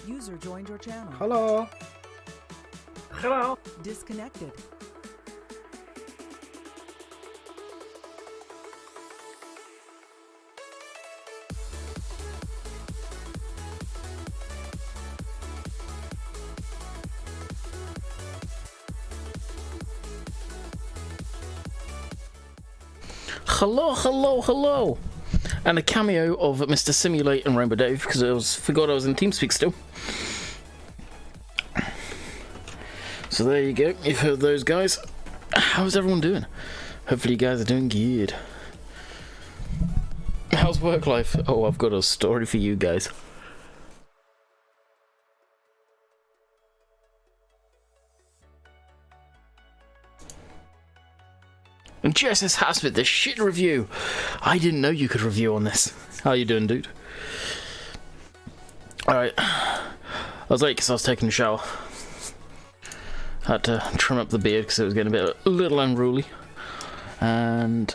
User joined your channel. Hello. Hello. Disconnected. Hello, and a cameo of Mr. Simulate and Rainbow Dave, because I forgot I was in TeamSpeak still. So there you go, you've heard those guys. How's everyone doing? Hopefully you guys are doing good. How's work life? Oh, I've got a story for you guys. And Jess has with the shit review. I didn't know you could review on this. How you doing, dude? Alright. I was late because I was taking a shower. Had to trim up the beard because it was getting a little unruly. And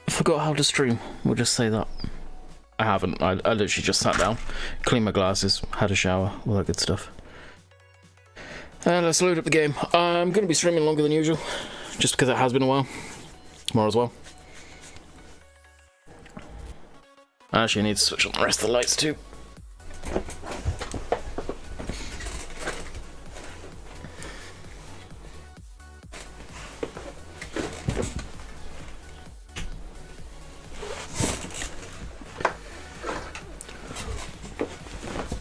forgot how to stream. We'll just say that. I haven't. I literally just sat down, cleaned my glasses, had a shower, all that good stuff. And let's load up the game. I'm going to be streaming longer than usual. Just because it has been a while. Tomorrow as well. Actually, I need to switch on the rest of the lights too.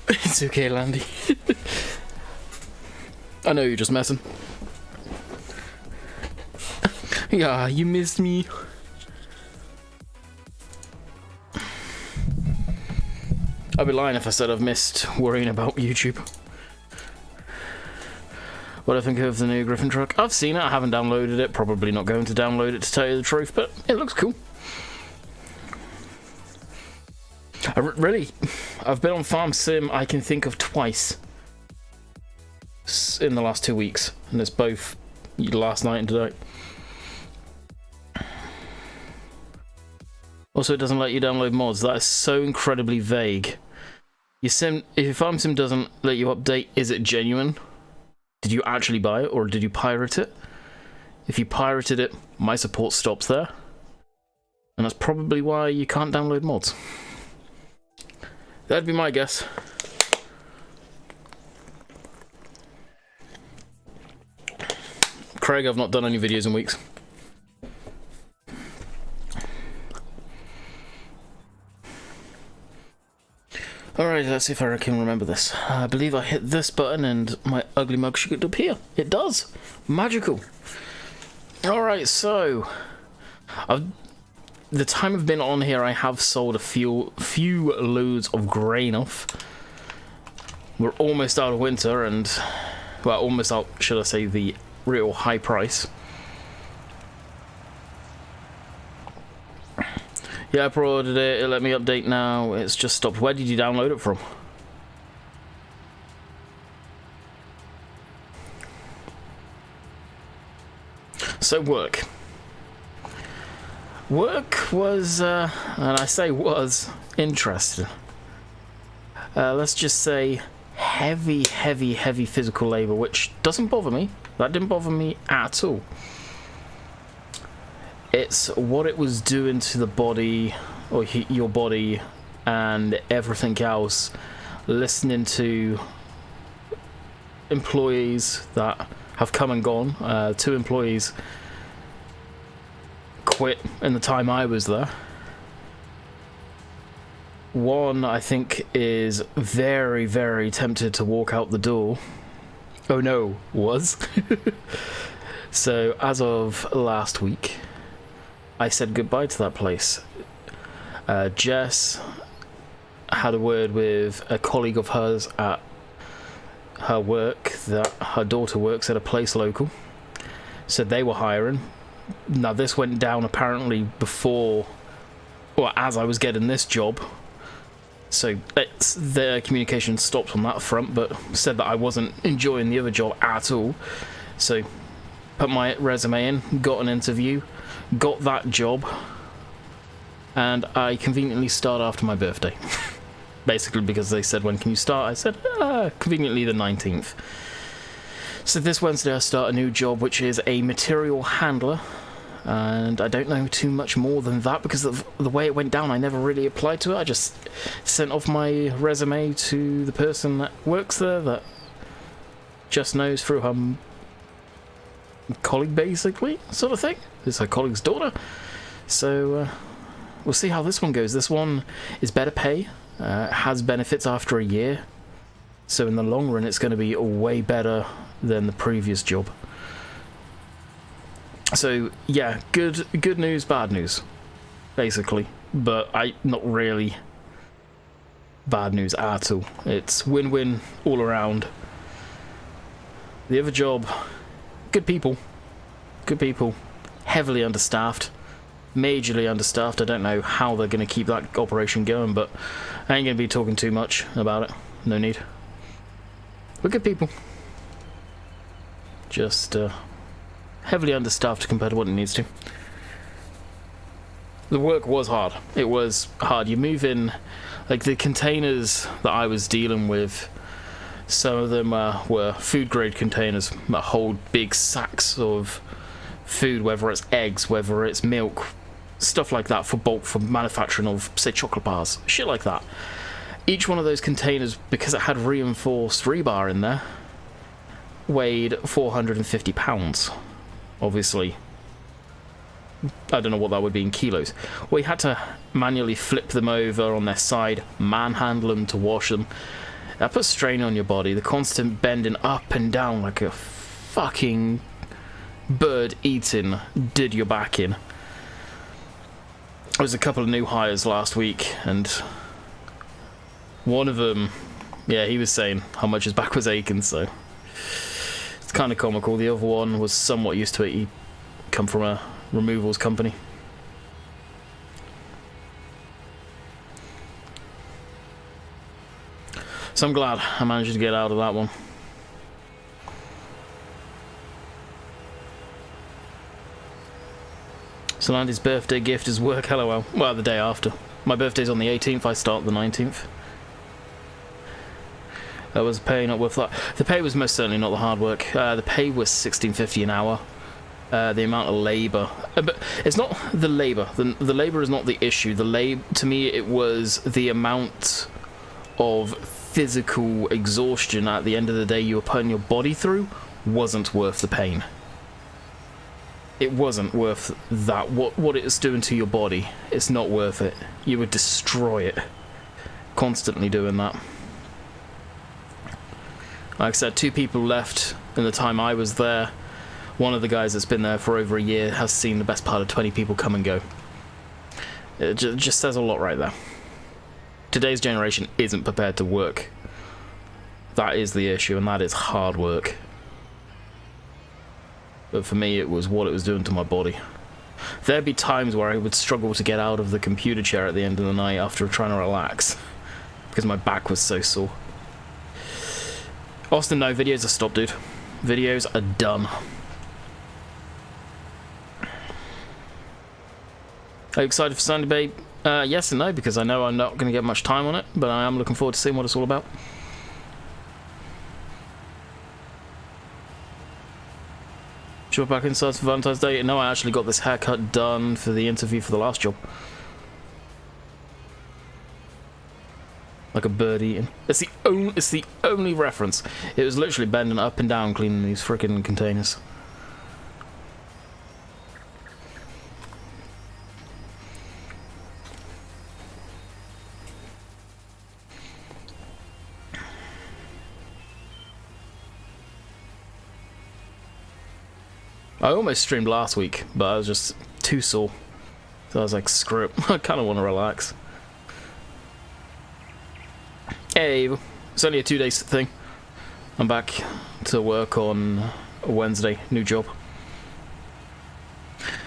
It's okay, Landy. I know you're just messing. Yeah, you missed me. I'd be lying if I said I've missed worrying about YouTube. What do I think of the new Griffin truck? I've seen it, I haven't downloaded it. Probably not going to download it to tell you the truth, but it looks cool. Really, I've been on Farm Sim, I can think of twice in the last 2 weeks, and it's both last night and today. Also, it doesn't let you download mods. That is so incredibly vague. If Farm Sim doesn't let you update, is it genuine? Did you actually buy it, or did you pirate it? If you pirated it, my support stops there. And that's probably why you can't download mods. That'd be my guess. Craig, I've not done any videos in weeks. Alright, let's see if I can remember this. I believe I hit this button and my ugly mug should appear. It does! Magical! Alright, so... the time I've been on here, I have sold a few loads of grain off. We're almost out of winter and... well, almost out, should I say, the real high price. Yeah, I pre-ordered it, it let me update now, it's just stopped. Where did you download it from? So work. Work was, and I say was, interesting. Let's just say heavy physical labour, which doesn't bother me. That didn't bother me at all. It's what it was doing to the body, or your body, and everything else. Listening to employees that have come and gone. 2 employees quit in the time I was there. One, I think, is very tempted to walk out the door. Oh no, was. So, as of last week, I said goodbye to that place. Jess had a word with a colleague of hers at her work that her daughter works at a place local. Said they were hiring. Now this went down apparently before, or as I was getting this job. So their communication stopped on that front, but said that I wasn't enjoying the other job at all. So put my resume in, got an interview, got that job, and I conveniently start after my birthday. basically because they said, when can you start? I said, conveniently the 19th. So this Wednesday I start a new job, which is a material handler. And I don't know too much more than that because of the way it went down. I never really applied to it. I just sent off my resume to the person that works there that just knows through her colleague, basically, sort of thing. It's her colleague's daughter. So we'll see how this one goes. This one is better pay, has benefits after a year. So in the long run, it's going to be way better than the previous job. So yeah, good news, bad news, basically, but not really bad news at all. It's win-win all around. The other job, good people, heavily understaffed, majorly understaffed. I don't know how they're going to keep that operation going, but I ain't going to be talking too much about it. No need. But good people. Just heavily understaffed compared to what it needs to. The work was hard. It was hard. You move in, like the containers that I was dealing with, some of them were food grade containers that hold big sacks of food, whether it's eggs, whether it's milk, stuff like that, for bulk, for manufacturing of, say, chocolate bars, shit like that. Each one of those containers, because it had reinforced rebar in there, weighed 450 pounds. Obviously, I don't know what that would be in kilos. We had to manually flip them over on their side, manhandle them to wash them. That puts strain on your body. The constant bending up and down like a fucking bird eating did your back in. There was a couple of new hires last week, and one of them, yeah, he was saying how much his back was aching, so it's kind of comical. The other one was somewhat used to it. He come from a removals company. So I'm glad I managed to get out of that one. So Landy's birthday gift is work, LOL. Well, the day after. My birthday's on the 18th, I start the 19th. That was pay not worth that. The pay was most certainly not the hard work. The pay was $16.50 an hour. The amount of labour, but it's not the labour. The labour is not the issue. To me, it was the amount of physical exhaustion at the end of the day you were putting your body through wasn't worth the pain. It wasn't worth that. What it is doing to your body, it's not worth it. You would destroy it constantly doing that. Like I said, 2 people left in the time I was there. One of the guys that's been there for over a year has seen the best part of 20 people come and go. It just says a lot right there. Today's generation isn't prepared to work. That is the issue, and that is hard work. But for me, it was what it was doing to my body. There'd be times where I would struggle to get out of the computer chair at the end of the night after trying to relax, because my back was so sore. Austin, no, videos are stopped, dude. Videos are done. Are you excited for Sunday, babe? Yes and no, because I know I'm not going to get much time on it, but I am looking forward to seeing what it's all about. Should back inside for Valentine's Day? No, I actually got this haircut done for the interview for the last job. Like a bird eating. It's the only reference. It was literally bending up and down cleaning these frickin' containers. I almost streamed last week, but I was just too sore. So I was like, screw it. I kind of want to relax. Hey, it's only a 2-day thing. I'm back to work on a Wednesday. New job.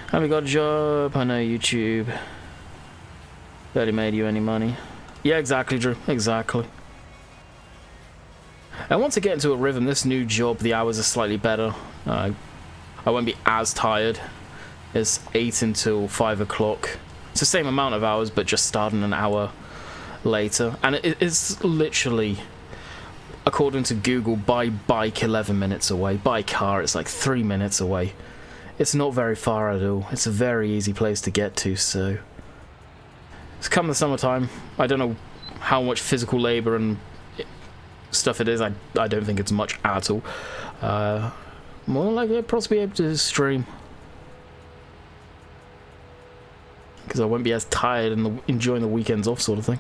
Haven't got a job. I know YouTube barely made you any money. Yeah, exactly, Drew. Exactly. And once I get into a rhythm, this new job, the hours are slightly better. I won't be as tired. It's 8 until 5 o'clock. It's the same amount of hours, but just starting an hour later, and it's literally, according to Google, by bike 11 minutes away. By car it's like 3 minutes away. It's not very far at all. It's a very easy place to get to, so it's come the summertime. I don't know how much physical labor and stuff it is. I don't think it's much at all. More likely I'd probably be able to stream, because I won't be as tired and enjoying the weekends off sort of thing.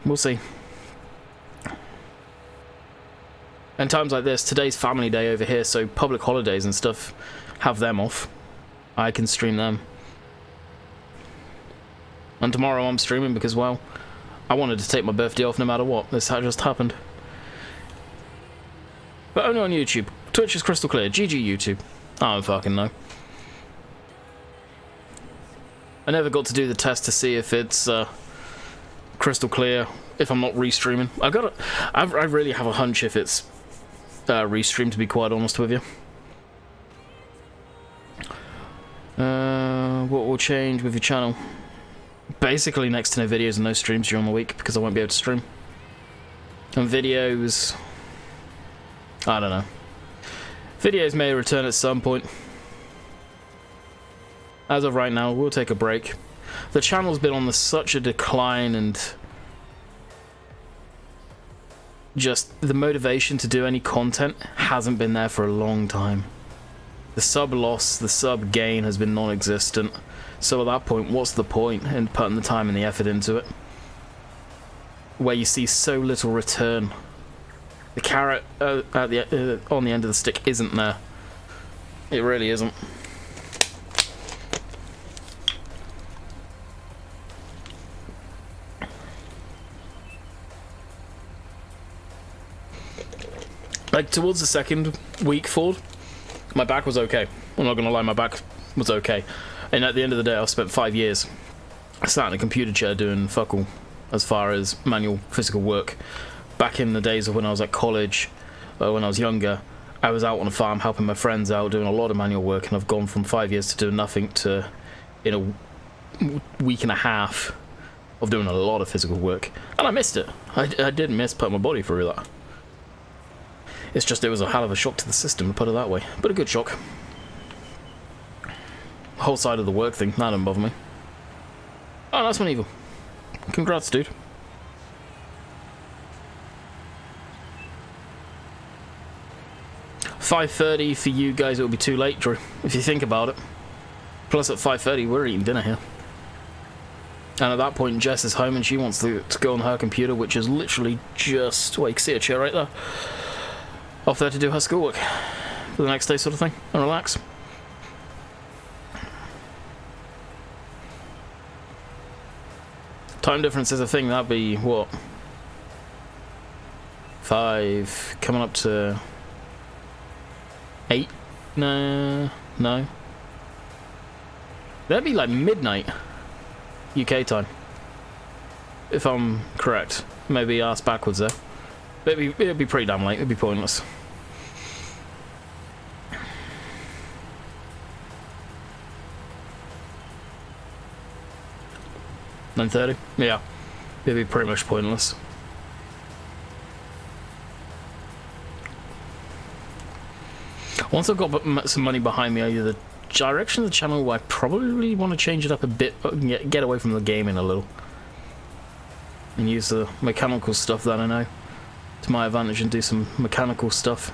We'll see. And times like this, today's family day over here, so public holidays and stuff have them off. I can stream them. And tomorrow I'm streaming because, well, I wanted to take my birthday off no matter what. This just happened. But only on YouTube. Twitch is crystal clear. GG YouTube. I don't fucking know. I never got to do the test to see if it's crystal clear if I'm not restreaming. I really have a hunch if it's restreamed, to be quite honest with you. What will change with your channel? Basically next to no videos and no streams during the week, because I won't be able to stream. And videos, I don't know. Videos may return at some point. As of right now, we'll take a break. The channel's been on such a decline, and just the motivation to do any content hasn't been there for a long time. The sub loss, the sub gain has been non-existent. So at that point, what's the point in putting the time and the effort into it? Where you see so little return. The carrot on the end of the stick isn't there. It really isn't. Like, towards the second week forward, my back was okay. I'm not gonna lie, my back was okay. And at the end of the day, I've spent 5 years sat in a computer chair doing fuck all as far as manual physical work. Back in the days of when I was at college, when I was younger, I was out on a farm helping my friends out, doing a lot of manual work, and I've gone from 5 years to doing nothing to, in a week and a half, of doing a lot of physical work. And I missed it. I did miss putting my body through that. It's just, it was a hell of a shock to the system, to put it that way. But a good shock. The whole side of the work thing, that didn't bother me. Oh, that's one evil. Congrats, dude. $5:30 for you guys, it'll be too late, Drew, if you think about it. Plus at 5:30 we're eating dinner here. And at that point Jess is home and she wants to go on her computer, which is literally just, well, you can see a chair right there, off there to do her schoolwork for the next day sort of thing, and relax. Time difference is a thing. That'd be what, 5 coming up to 8? No. That'd be like midnight UK time, if I'm correct. Maybe ask backwards there. But it'd be pretty damn late. It'd be pointless. $9:30? Yeah. It'd be pretty much pointless. Once I've got some money behind me, the direction of the channel, I probably want to change it up a bit, get away from the gaming a little, and use the mechanical stuff that I know to my advantage and do some mechanical stuff.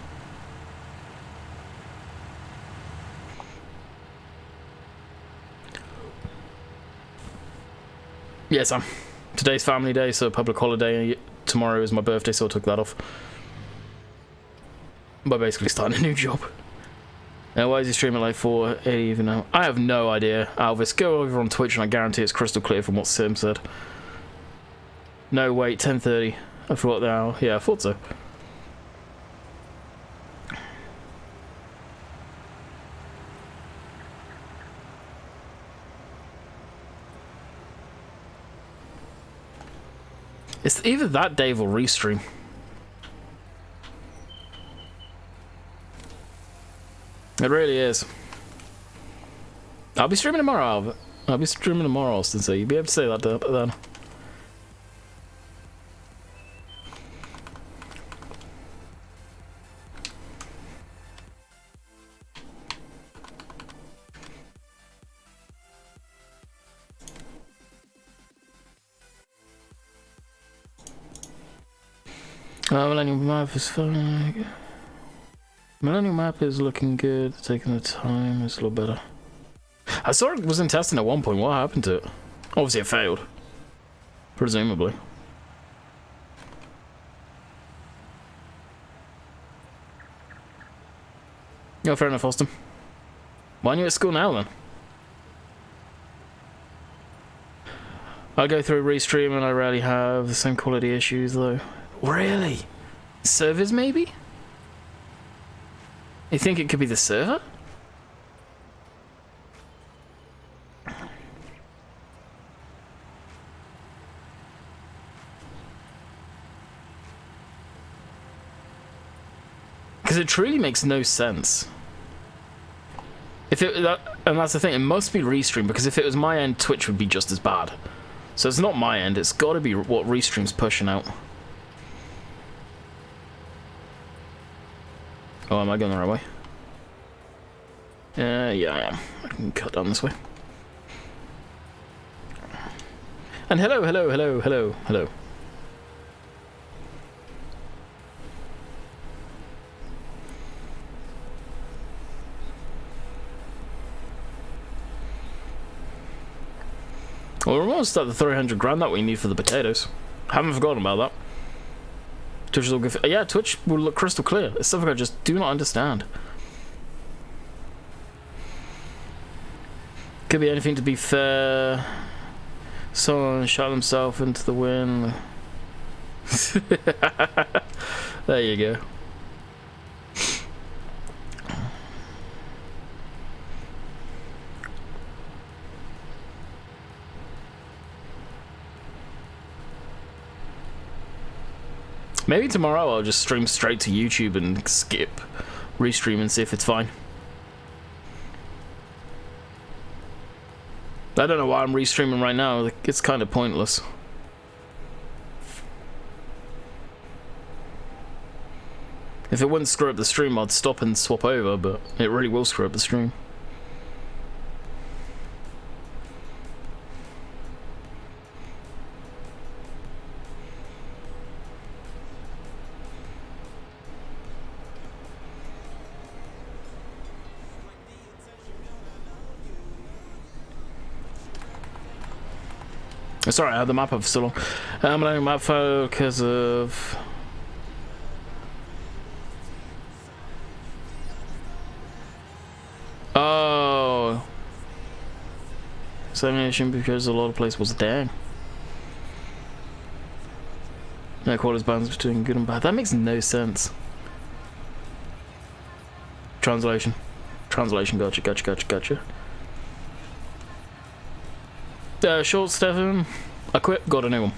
Yes, today's family day, so public holiday. Tomorrow is my birthday, so I took that off. By basically starting a new job. Now, why is he streaming like 4 even now? I have no idea, Alvis. Go over on Twitch and I guarantee it's crystal clear from what Sim said. No, wait, 10:30. I forgot the hour. Yeah, I thought so. It's either that Dave or restream. It really is. I'll be streaming tomorrow, Albert. I'll be streaming tomorrow, Austin, so you'll be able to say that then. Millennium map is fine. Millennium map is looking good. Taking the time is a little better. I saw it was in testing at one point. What happened to it? Obviously it failed. Presumably. Yeah, fair enough, Austin. Why aren't you at school now then? I go through Restream and I rarely have the same quality issues though. Really? Servers maybe? You think it could be the server? Because it truly makes no sense. If it and that's the thing, it must be Restream, because if it was my end, Twitch would be just as bad. So it's not my end, it's got to be what Restream's pushing out. Oh, am I going the right way? Yeah, I am. I can cut down this way. And hello. Well, we're almost at the 300 grand that we need for the potatoes. Haven't forgotten about that. Twitch is all good. Yeah, Twitch will look crystal clear. It's something I just do not understand. Could be anything, to be fair. Someone shot himself into the wind. There you go. Maybe tomorrow I'll just stream straight to YouTube and skip Restream and see if it's fine. I don't know why I'm restreaming right now. It's kind of pointless. If it wouldn't screw up the stream, I'd stop and swap over, but it really will screw up the stream. Sorry, I had the map up for so long. I'm letting map focus of... Oh. Examination because a lot of place was dang. No quarters balance between good and bad. That makes no sense. Translation. Gotcha. Short Stefan, I quit, got a new one.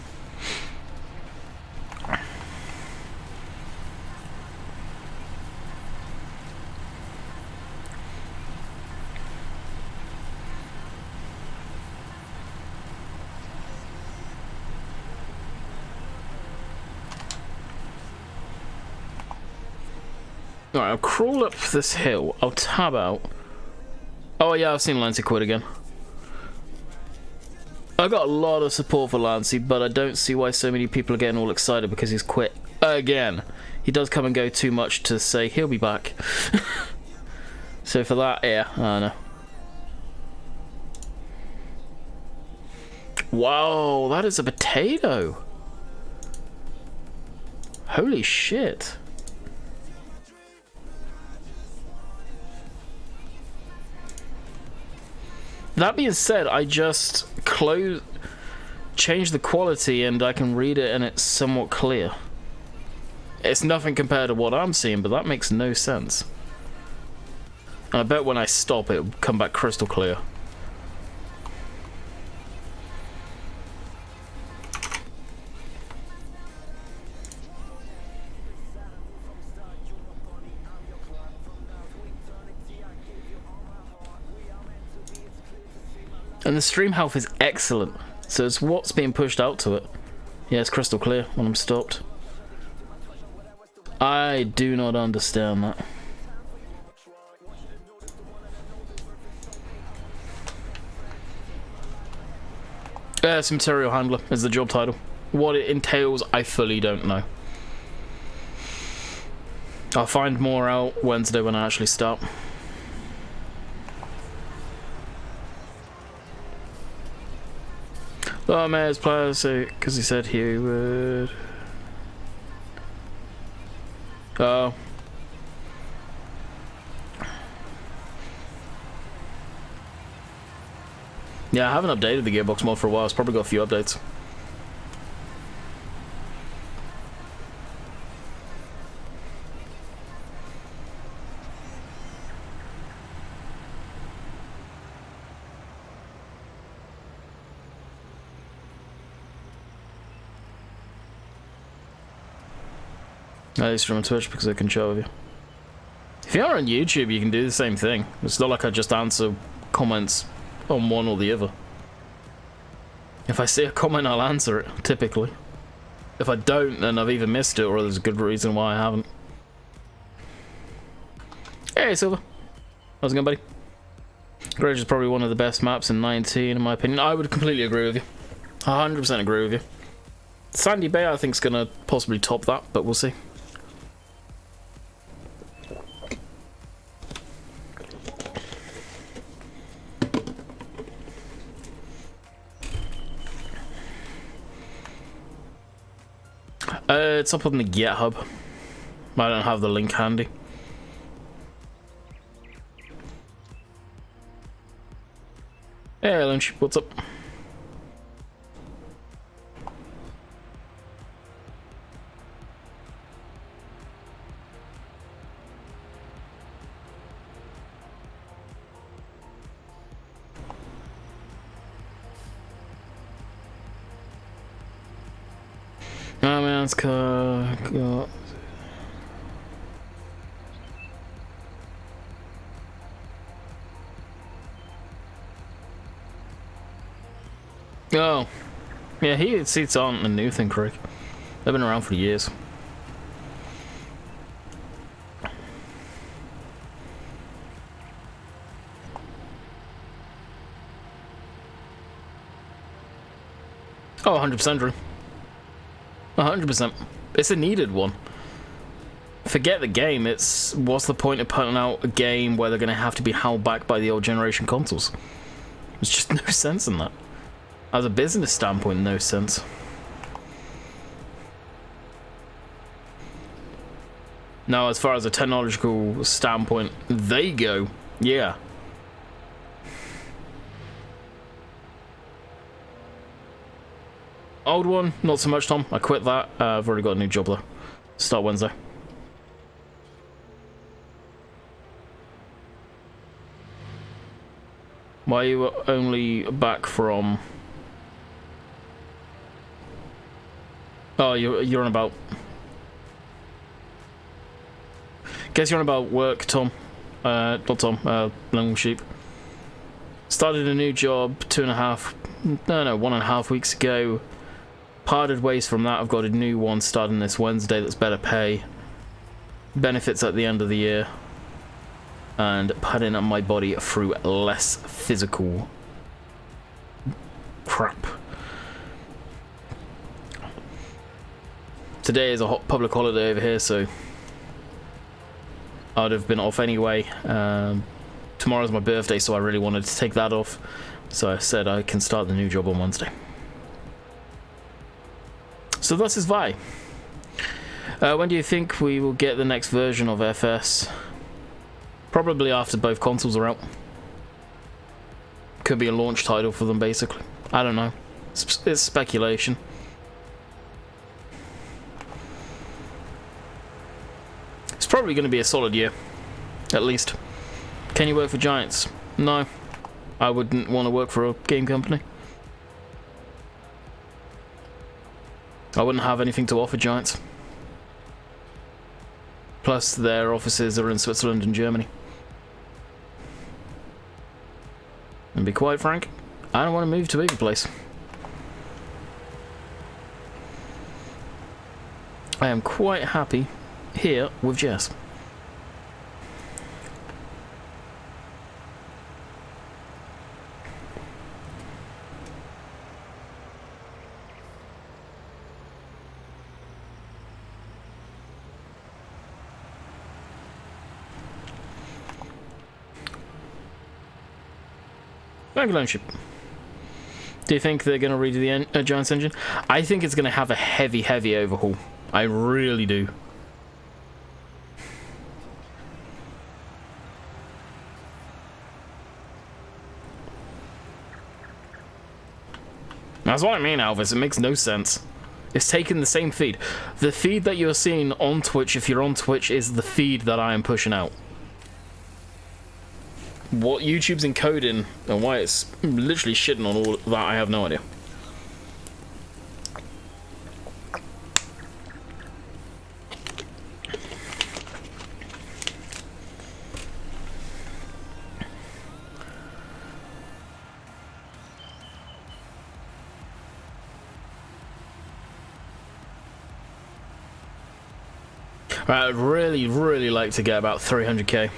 Alright, I'll crawl up this hill, I'll tab out. Oh yeah, I've seen Lancey quit again. I got a lot of support for Lancey, but I don't see why so many people are getting all excited because he's quit again. He does come and go too much to say he'll be back. So for that, yeah, I don't know. Wow, that is a potato. Holy shit. That being said, I just change the quality and I can read it and it's somewhat clear. It's nothing compared to what I'm seeing, but that makes no sense. And I bet when I stop, it'll come back crystal clear. And the stream health is excellent, so it's what's being pushed out to it. Yeah, it's crystal clear when I'm stopped. I do not understand that. Material handler is the job title. What it entails, I fully don't know. I'll find more out Wednesday when I actually start. Oh, Mayor's players, because he said he would. Oh. Yeah, I haven't updated the Gearbox mod for a while. It's probably got a few updates. I used to stream on Twitch because I can chat with you. If you're on YouTube, you can do the same thing. It's not like I just answer comments on one or the other. If I see a comment, I'll answer it, typically. If I don't, then I've either missed it or there's a good reason why I haven't. Hey, Silver. How's it going, buddy? Greenwich is probably one of the best maps in 19, in my opinion. I would completely agree with you. 100% agree with you. Sandy Bay, I think, is going to possibly top that, but we'll see. It's up on the GitHub. I don't have the link handy. Hey, Lynch, what's up? Oh man, it's cool. Oh, yeah, heated seats aren't a new thing, Craig. They've been around for years. Oh, 100%, Drew. 100%. It's a needed one. Forget the game, it's what's the point of putting out a game where they're going to have to be held back by the old generation consoles? There's just no sense in that. As a business standpoint, no sense. Now, as far as a technological standpoint, they go, yeah. Old one, not so much, Tom. I quit that. I've already got a new job though. Start Wednesday. Why are you only back from... Oh, you're on about... Guess you're on about work, Tom. Not Tom, Long Sheep. Started a new job 1.5 weeks ago. Parted ways from that. I've got a new one starting this Wednesday that's better pay. Benefits at the end of the year. And putting my body through less physical crap. Today is a public holiday over here, so I'd have been off anyway. Tomorrow's my birthday, so I really wanted to take that off. So I said I can start the new job on Wednesday. So this is Vi. When do you think we will get the next version of FS? Probably after both consoles are out. Could be a launch title for them, basically. I don't know. It's speculation. It's probably going to be a solid year. At least. Can you work for Giants? No. I wouldn't want to work for a game company. I wouldn't have anything to offer Giants. Plus, their offices are in Switzerland and Germany. And to be quite frank, I don't want to move to either place. I am quite happy here with Jess. Thank you, Ship. Do you think they're going to redo the Giants engine? I think it's going to have a heavy overhaul. I really do. That's what I mean, Alvis. It makes no sense. It's taking the same feed. The feed that you're seeing on Twitch, if you're on Twitch, is the feed that I am pushing out. What YouTube's encoding and why it's literally shitting on all that, I have no idea. Right, I'd really like to get about 300k.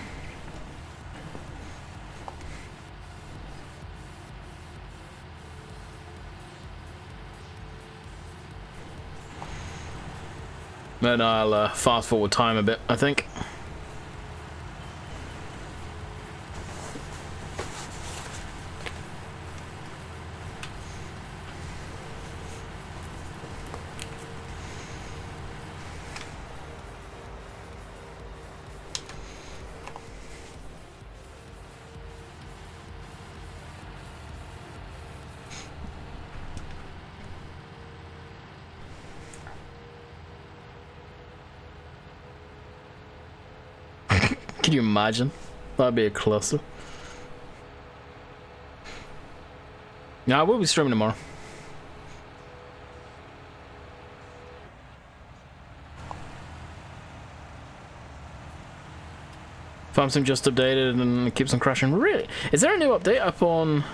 Then I'll fast forward time a bit, I think. Can you imagine? That'd be a cluster. Now I will be streaming tomorrow. FarmSim just updated and it keeps on crashing. Really? Is there a new update up on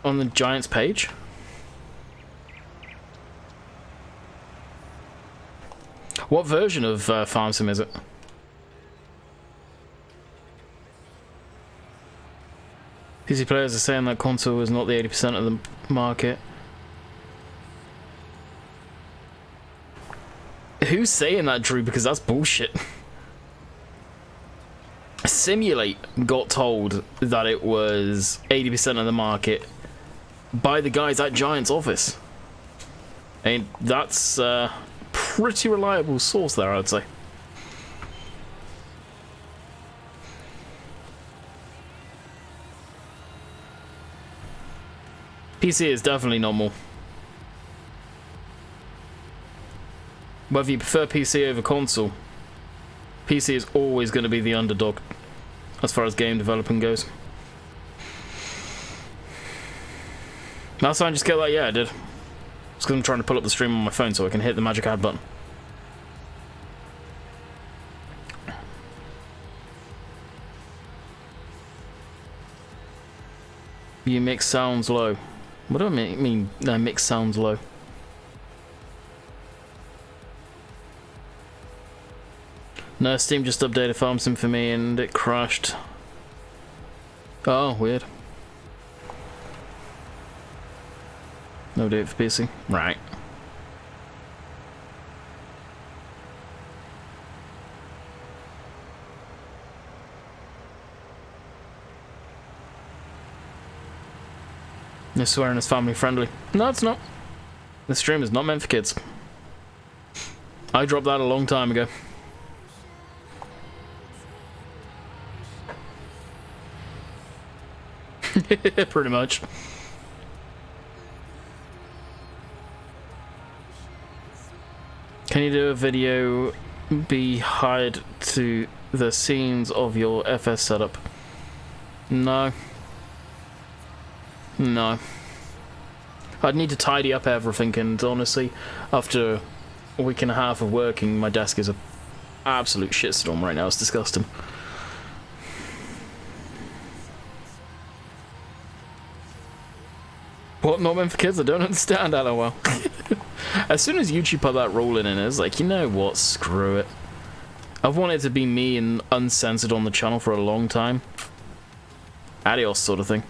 the Giants page? What version of FarmSim is it? PC players are saying that console is not the 80% of the market. Who's saying that, Drew? Because that's bullshit. Simulate got told that it was 80% of the market by the guys at Giants office. I mean, that's a pretty reliable source there, I'd say. PC is definitely normal. Whether you prefer PC over console, PC is always going to be the underdog as far as game developing goes. Last time I just get that, yeah, I did. It's because I'm trying to pull up the stream on my phone so I can hit the magic add button. You mix sounds low. What do I mean mix sounds low? No, Steam just updated FarmSim for me and it crashed. Oh, weird. No date for PC. Right. No swearing is family friendly. No, it's not. The stream is not meant for kids. I dropped that a long time ago. Pretty much. Can you do a video be hired to the scenes of your FS setup? No. No. I'd need to tidy up everything, and honestly, after a week and a half of working, my desk is an absolute shitstorm right now. It's disgusting. What, not meant for kids? I don't understand, LOL. As soon as YouTube put that rolling in, it's like, you know what, screw it. I've wanted to be me and uncensored on the channel for a long time. Adios sort of thing.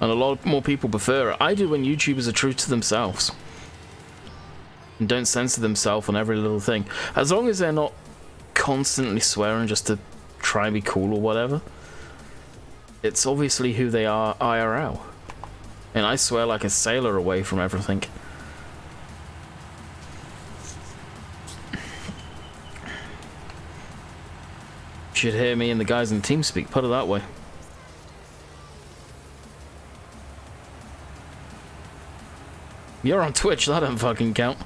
And a lot more people prefer it. I do when YouTubers are true to themselves. and don't censor themselves on every little thing. As long as they're not constantly swearing just to try and be cool or whatever, it's obviously who they are IRL. And I swear like a sailor away from everything. Should hear me and the guys in the team speak, put it that way. You're on Twitch, that don't fucking count.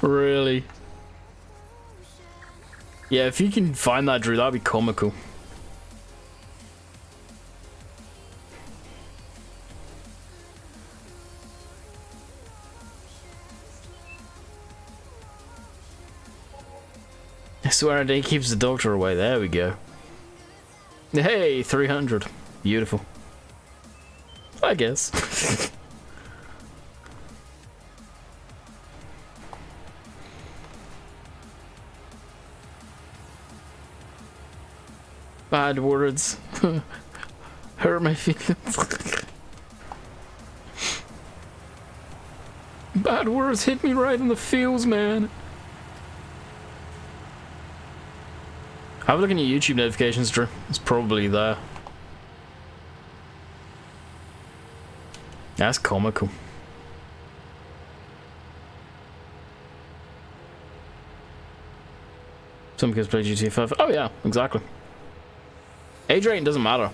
Really? Yeah, if you can find that, Drew, that'd be comical. I swear he keeps the doctor away. There we go. Hey, 300. Beautiful. I guess. Bad words hurt my feelings. Bad words hit me right in the feels, man. Have a look in your YouTube notifications, Drew. It's probably there. That's comical. Some kids play GTA 5. Oh yeah, exactly. Age rating doesn't matter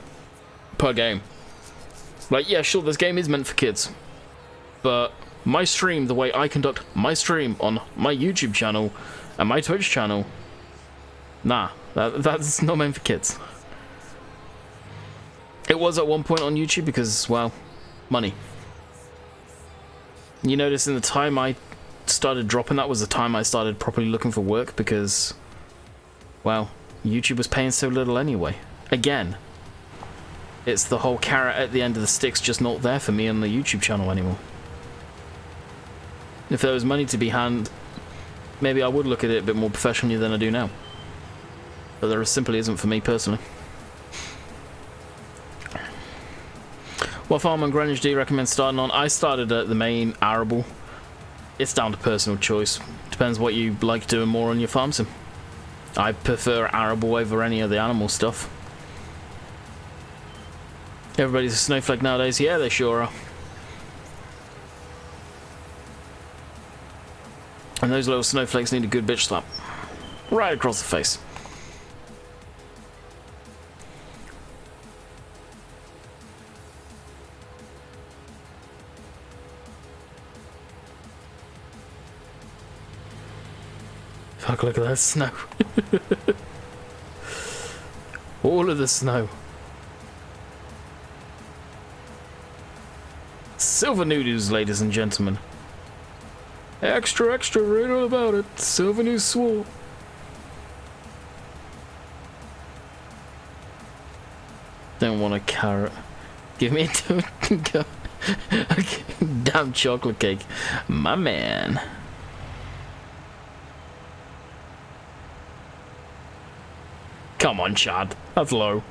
per game. Like, yeah, sure, this game is meant for kids, but my stream, the way I conduct my stream on my YouTube channel and my Twitch channel, nah, that's not meant for kids. It was at one point on YouTube because, well, money. You notice in the time I started dropping, that was the time I started properly looking for work because, well, YouTube was paying so little anyway. Again, it's the whole carrot at the end of the stick's just not there for me on the YouTube channel anymore. If there was money to be had, maybe I would look at it a bit more professionally than I do now. But there simply isn't for me personally. What farm on Greenwich do you recommend starting on? I started at the main arable. It's down to personal choice. Depends what you like doing more on your farm sim. I prefer arable over any of the animal stuff. Everybody's a snowflake nowadays. Yeah, they sure are. And those little snowflakes need a good bitch slap. Right across the face. Fuck, look at that snow. All of the snow. Silver noodles, ladies and gentlemen. Extra, extra, read all about it. Silver news swore. Don't want a carrot. Give me a damn chocolate cake. My man. Come on, Chad. That's low.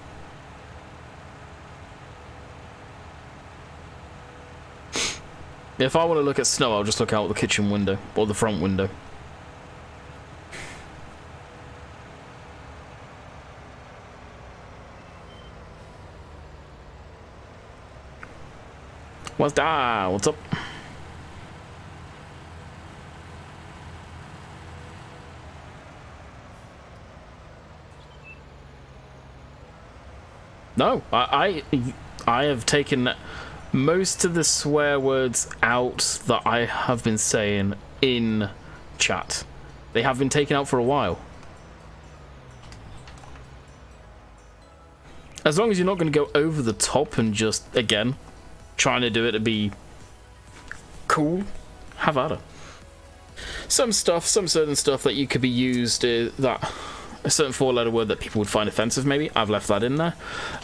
If I want to look at snow, I'll just look out the kitchen window or the front window. What's that? What's up? No, I have taken most of the swear words out that I have been saying in chat. They have been taken out for a while. As long as you're not going to go over the top and just, again, trying to do it to be cool, have at it. Some certain stuff that you could be used, that a certain four-letter word that people would find offensive, maybe, I've left that in there.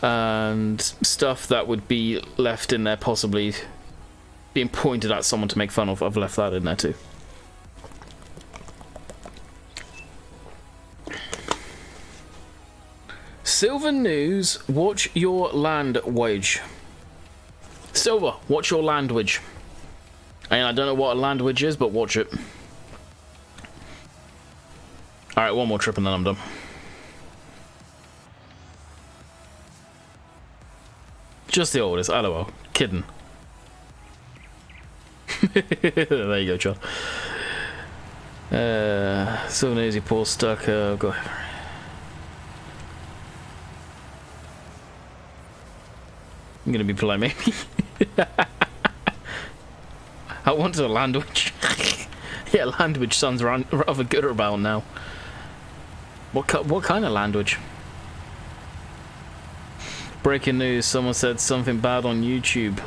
And stuff that would be left in there possibly being pointed at someone to make fun of, I've left that in there too. Silver News, watch your language. Silver, watch your language. And I don't know what a language is, but watch it. Alright, one more trip and then I'm done. Just the oldest, LOL. Kidding. There you go, John. Silver News, you poor stuck. Go ahead. I'm gonna be polite, maybe. I wanted a language. Yeah, language sounds rather good about now. What kind of language? Breaking news, someone said something bad on YouTube.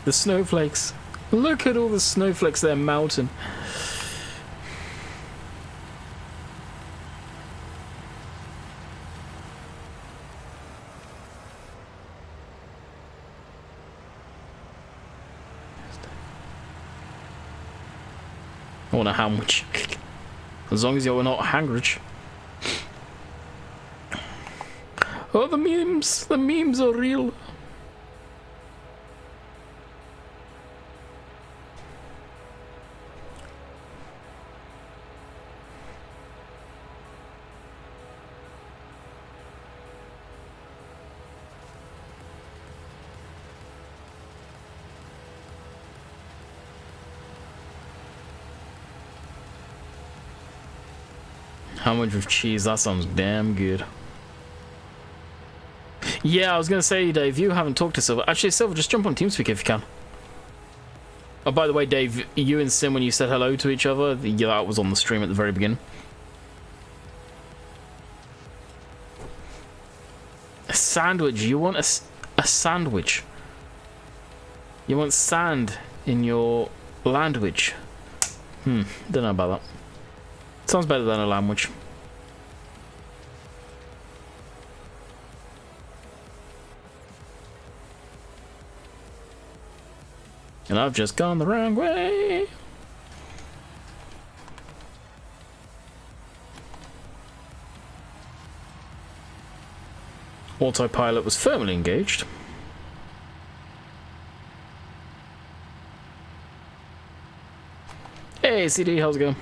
The snowflakes. Look at all the snowflakes they're melting. I want a sandwich. As long as you're not hungry. Oh, the memes! The memes are real. How much with cheese? That sounds damn good. Yeah, I was gonna say, Dave, you haven't talked to Silver. Actually, Silver, just jump on TeamSpeak if you can. Oh, by the way, Dave, you and Sim, when you said hello to each other, yeah, that was on the stream at the very beginning. A sandwich. You want a sandwich. You want sand in your language. Don't know about that. Sounds better than a language. And I've just gone the wrong way. Autopilot was firmly engaged. Hey, CD, how's it going?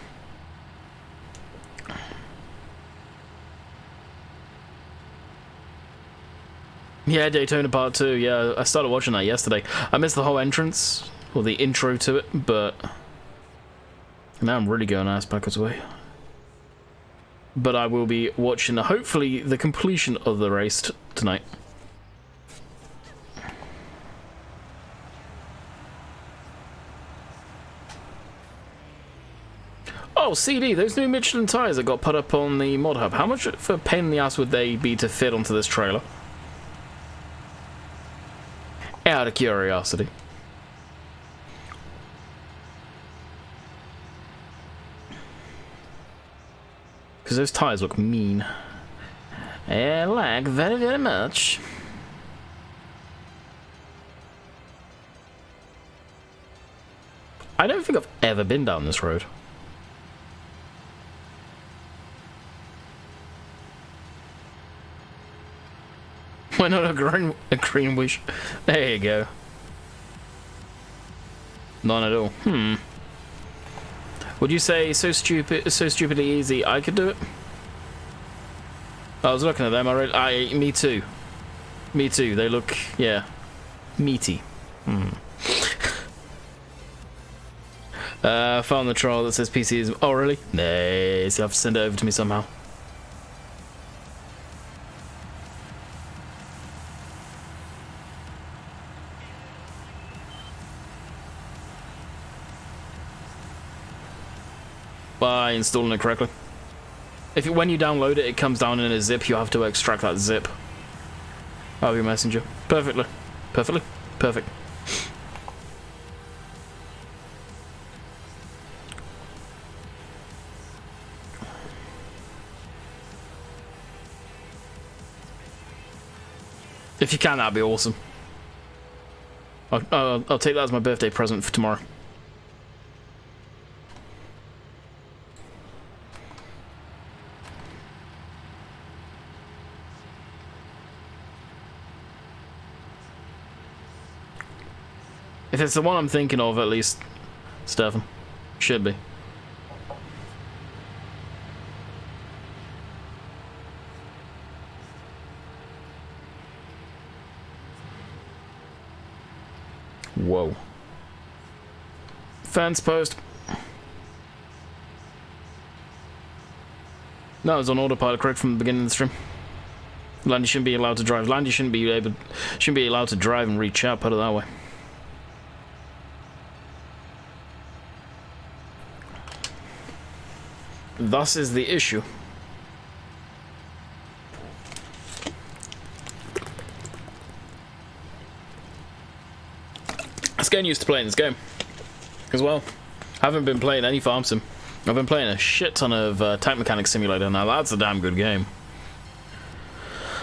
Yeah, Daytona Part 2. Yeah, I started watching that yesterday. I missed the whole entrance, or the intro to it, but now I'm really going ass backwards away. But I will be watching, hopefully, the completion of the race tonight. Oh, CD, those new Michelin tires that got put up on the mod hub, how much of a pain in the ass would they be to fit onto this trailer? Out of curiosity. Because those tires look mean. I like very, very much. I don't think I've ever been down this road. Why not a Greenwich? There you go. None at all. Would you say so stupidly easy I could do it? I was looking at them. Me too. Me too. They look, yeah, meaty. Found the trial that says PC is. Oh really? Nice. You have to send it over to me somehow. By installing it correctly. When you download it, it comes down in a zip. You have to extract that zip out of your messenger. Perfectly. Perfect. If you can, that'd be awesome. I'll take that as my birthday present for tomorrow. If it's the one I'm thinking of, at least, Stefan. Should be. Whoa. Fence post. No, it was on autopilot, correct from the beginning of the stream. Landy shouldn't be allowed to drive. Landy shouldn't be allowed to drive and reach out. Put it that way. Thus is the issue. I was getting used to playing this game as well. I haven't been playing any farm sim. I've been playing a shit ton of Tank Mechanic Simulator. Now that's a damn good game.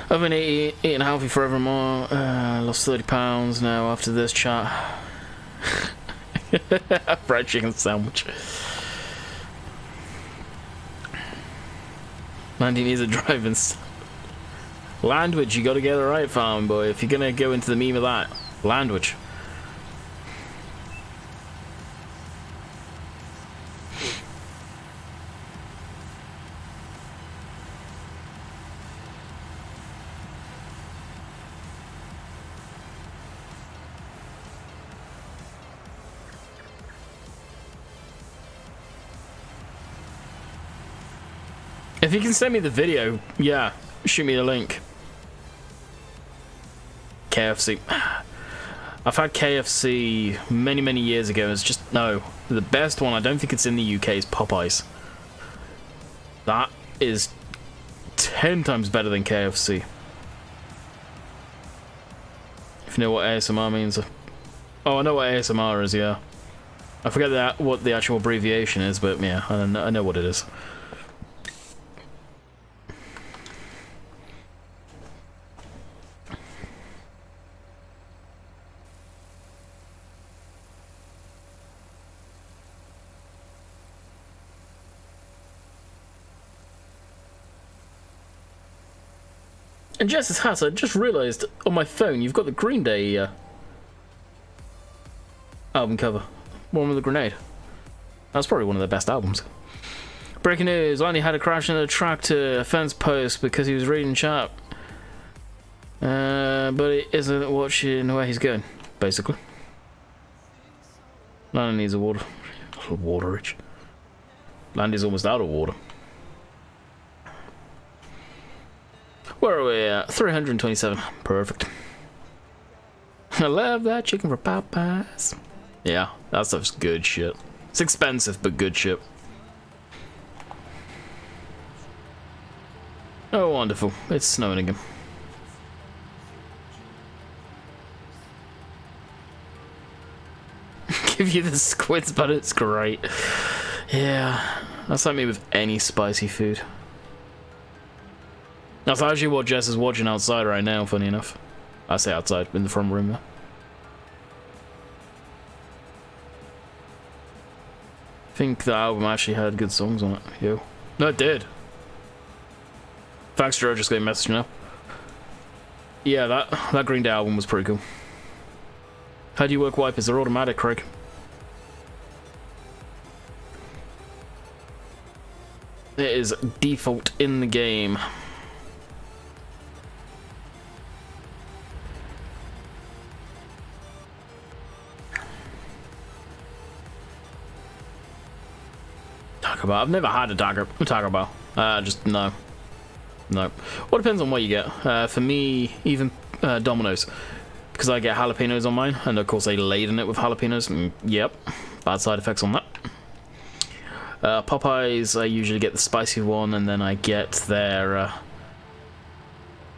I've been eating healthy forevermore. Lost 30 pounds now after this chat. Fried chicken sandwich. Landy needs a driving. Language, you gotta get it right, farm boy. If you're gonna go into the meme of that, language. If you can send me the video, yeah, shoot me the link. KFC. I've had KFC many years ago. It's just, no. The best one, I don't think it's in the UK, is Popeyes. That is 10 times better than KFC. If you know what ASMR means. Oh, I know what ASMR is, yeah. I forget what the actual abbreviation is, but yeah, I know what it is. And Jess's hat, I just realised on my phone you've got the Green Day album cover. One with the grenade. That's probably one of their best albums. Breaking news, Landy had a crash in a tractor fence post because he was reading chat. But he isn't watching where he's going, basically. Landy needs a waterage. Landy's almost out of water. Where are we at? 327. Perfect. I love that chicken for Popeyes. Yeah, that stuff's good shit. It's expensive, but good shit. Oh, wonderful. It's snowing again. Give you the squids, but it's great. Yeah, that's like me with any spicy food. That's actually what Jess is watching outside right now, funny enough. I say outside, in the front room there. I think the album actually had good songs on it. Yo. No, it did. Thanks, Joe, just got a message now. Yeah, that Green Day album was pretty cool. How do you work wipers? They're automatic, Craig. It is default in the game. Taco Bell. I've never had a Taco Bell. Just no. Well, it depends on what you get. For me, even Domino's, because I get jalapenos on mine, and of course they laden it with jalapenos. Yep, bad side effects on that. Popeyes, I usually get the spicy one, and then I get their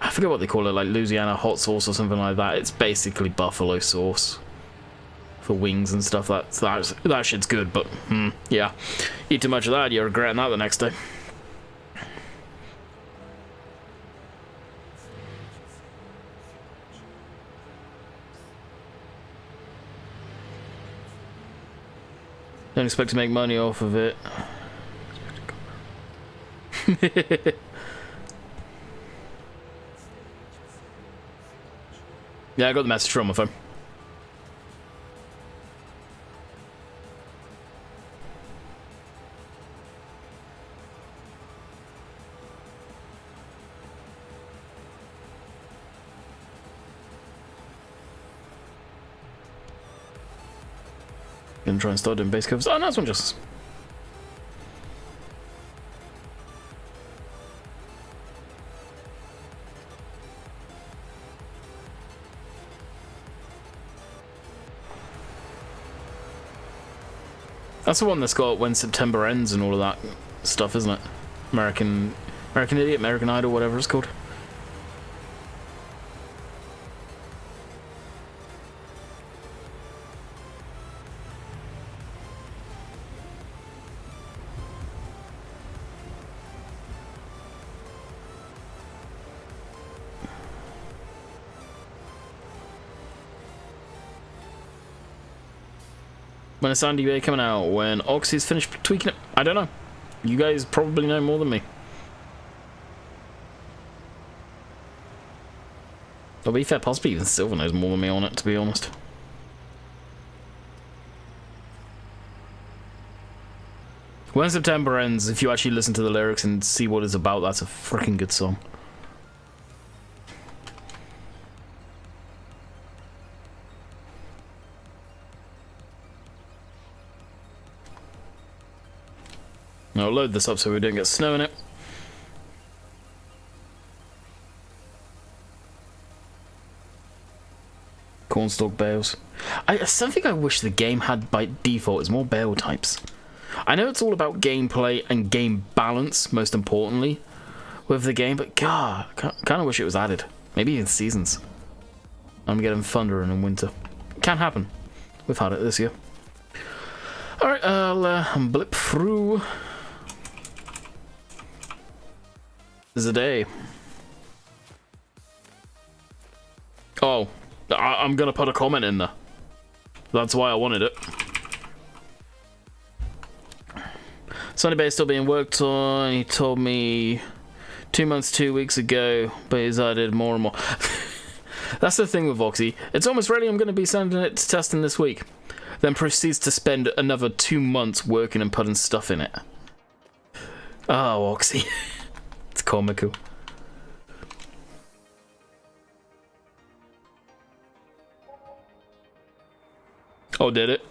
I forget what they call it, like Louisiana hot sauce or something like that. It's basically buffalo sauce for wings and stuff. That shit's good, but yeah, eat too much of that, you're regretting that the next day. Don't expect to make money off of it. Yeah, I got the message from my phone. Gonna try and start doing base covers. Oh, nice one, Justice. That's the one that's got When September Ends and all of that stuff, isn't it? American Idiot, American Idol, whatever it's called. When is Sandy Bay coming out? When Oxy's finished tweaking it? I don't know. You guys probably know more than me. To be fair, possibly even Silver knows more than me on it, to be honest. When September Ends, if you actually listen to the lyrics and see what it's about, that's a freaking good song. I'll load this up so we don't get snow in it. Cornstalk bales. Something I wish the game had by default is more bale types. I know it's all about gameplay and game balance, most importantly, with the game, but God, I kind of wish it was added. Maybe even seasons. I'm getting thunder in winter. Can happen. We've had it this year. Alright, I'll blip through. The day. Oh, I'm gonna put a comment in there. That's why I wanted it. Sunny Bay is still being worked on. He told me 2 months, 2 weeks ago, but he's added more and more. That's the thing with Voxy. It's almost ready. I'm going to be sending it to testing this week. Then proceeds to spend another 2 months working and putting stuff in it. Oh, Voxy. It's comical. Oh, did it?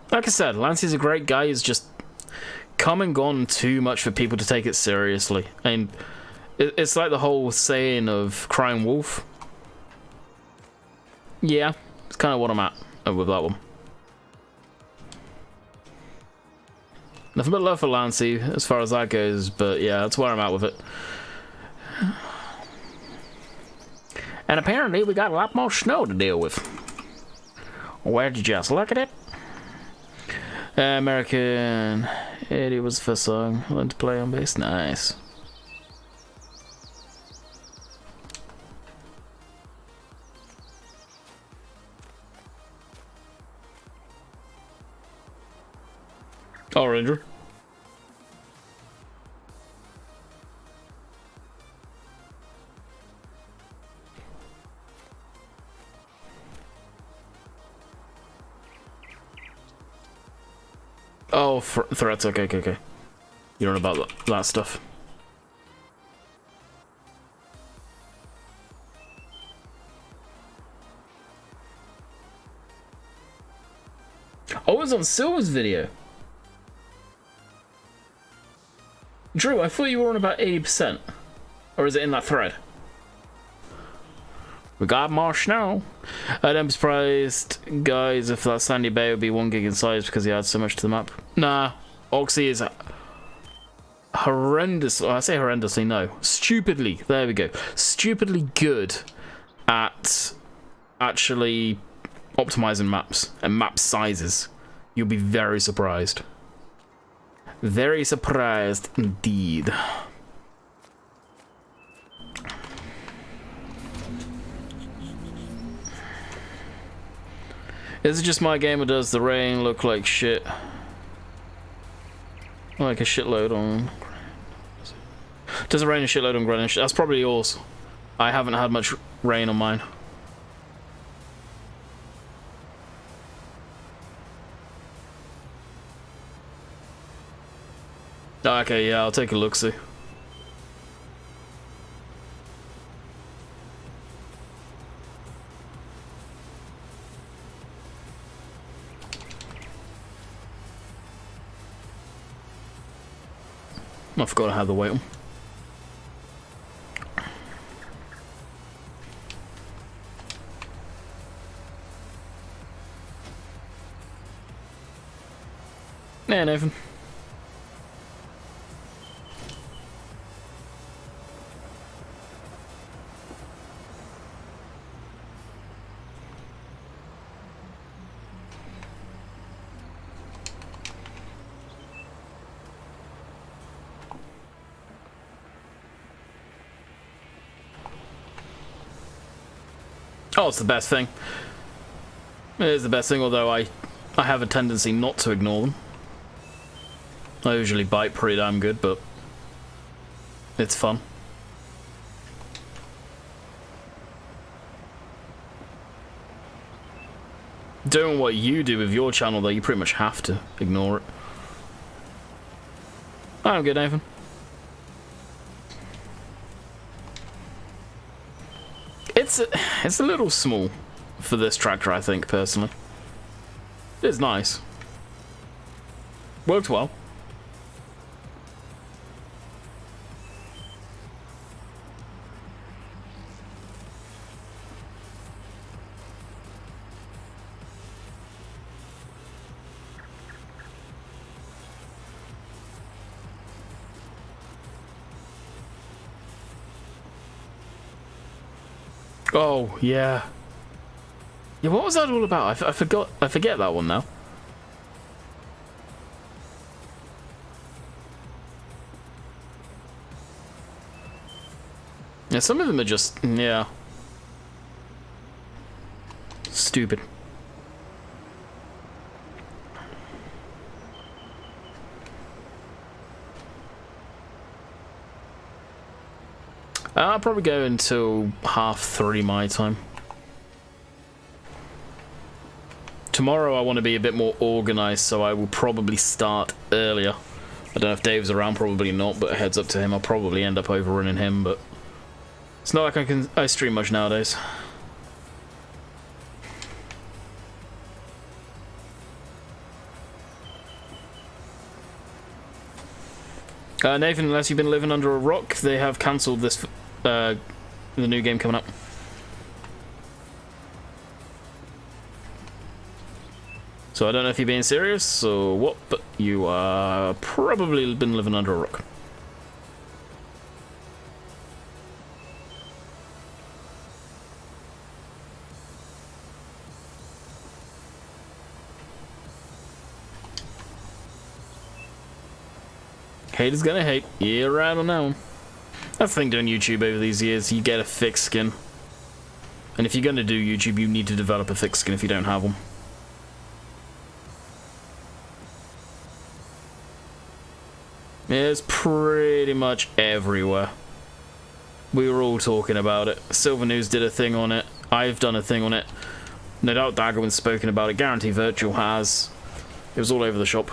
Like I said, Lancey's a great guy. He's just come and gone too much for people to take it seriously. And it's like the whole saying of Crying Wolf. Yeah, it's kind of what I'm at with that one. Nothing but love for Lancey as far as that goes, but yeah, that's where I'm at with it. And apparently we got a lot more snow to deal with. Where'd you just look at it? American Idiot was the first song. Learned to play on bass. Nice. Oh, Ranger. Oh, threats. Okay. You don't know about that stuff. Oh, it was on Silver's video. Drew, I thought you were on about 80%. Or is it in that thread? We got more snow. I'm surprised, guys, if that Sandy Bay would be 1 gig in size because he adds so much to the map. Nah, Oxy is horrendous. I say horrendously, no. Stupidly, there we go. Stupidly good at actually optimizing maps and map sizes. You'll be very surprised. Very surprised indeed. Is it just my game or does the rain look like shit? Like a shitload on... Does it rain a shitload on Greenwich? That's probably yours. I haven't had much rain on mine. Okay, yeah, I'll take a look-see. I forgot I had the weight on. Yeah, Nathan. Oh, it's the best thing. It is the best thing, although I have a tendency not to ignore them. I usually bite pretty damn good, but it's fun. Doing what you do with your channel, though, you pretty much have to ignore it. I'm good, Nathan. It's a little small for this tractor, I think, personally. It's nice. Worked well. Oh, yeah. Yeah, what was that all about? I forget that one now. Yeah, some of them are just, yeah. Stupid. I'll probably go until 3:30 my time. Tomorrow I want to be a bit more organised, so I will probably start earlier. I don't know if Dave's around, probably not, but a heads up to him, I'll probably end up overrunning him, but it's not like I stream much nowadays. Nathan, unless you've been living under a rock, they have cancelled this, the new game coming up. So I don't know if you're being serious or what, but you are probably been living under a rock. Haters gonna hate. You're right on that one. That's the thing doing YouTube over these years, you get a thick skin. And if you're gonna do YouTube, you need to develop a thick skin if you don't have one. It's pretty much everywhere. We were all talking about it. Silver News did a thing on it. I've done a thing on it. No doubt Daggerman's spoken about it. Guarantee Virtual has. It was all over the shop.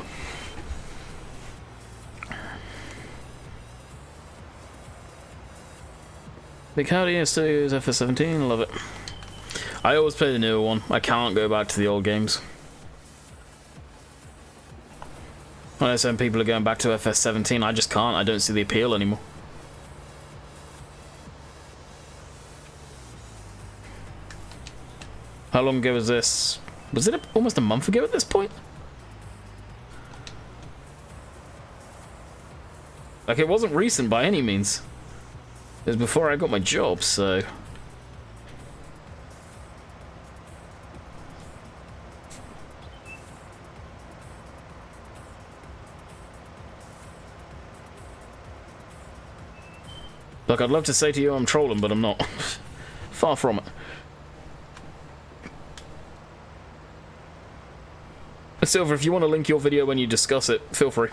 Big howdy, I still use FS17, love it. I always play the newer one. I can't go back to the old games. I know some people are going back to FS17, I just can't. I don't see the appeal anymore. How long ago was this? Was it almost a month ago at this point? Like, it wasn't recent by any means. It was before I got my job, so... Look, I'd love to say to you I'm trolling, but I'm not. Far from it. Silver, if you want to link your video when you discuss it, feel free.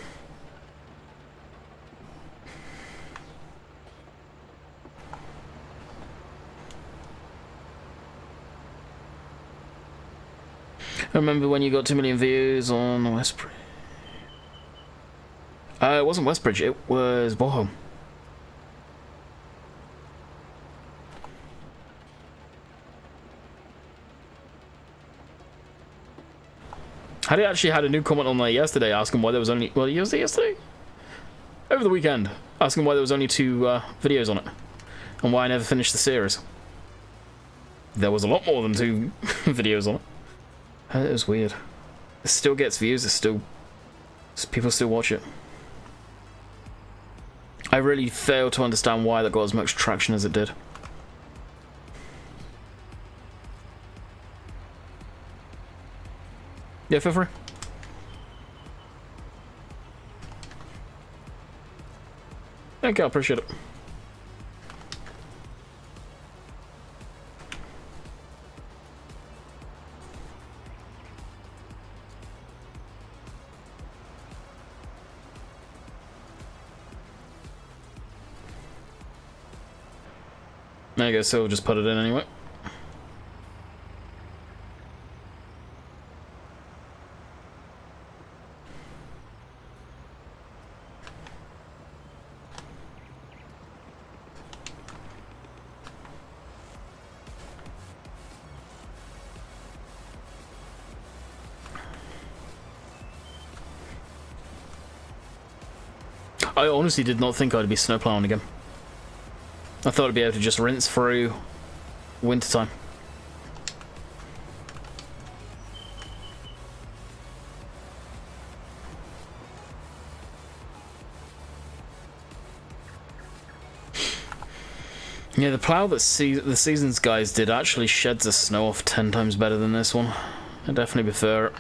I remember when you got 2 million views on Westbridge. It wasn't Westbridge, it was Bochum. I actually had a new comment on there yesterday asking why there was only... Well, was it yesterday? over the weekend, asking why there was only 2 videos on it, and why I never finished the series. There was a lot more than 2 videos on it. It was weird. It still gets views, people still watch it. I really fail to understand why that got as much traction as it did. Yeah, feel free. Thank you, I appreciate it. I guess I'll just put it in anyway. I honestly did not think I'd be snowplowing again. I thought I'd be able to just rinse through wintertime. Yeah, the plow that the Seasons guys did actually sheds the snow off 10 times better than this one. I definitely prefer it.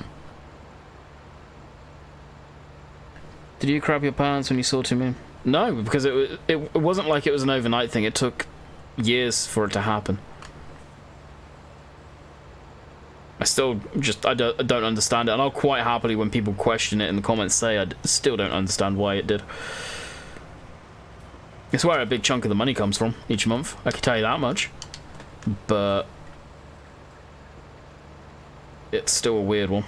Did you crap your pants when you saw 2 million? No, because it wasn't like it was an overnight thing. It took years for it to happen. I still just I don't understand it, and I'll quite happily, when people question it in the comments, say I still don't understand why it did. It's where a big chunk of the money comes from each month, I can tell you that much. But it's still a weird one.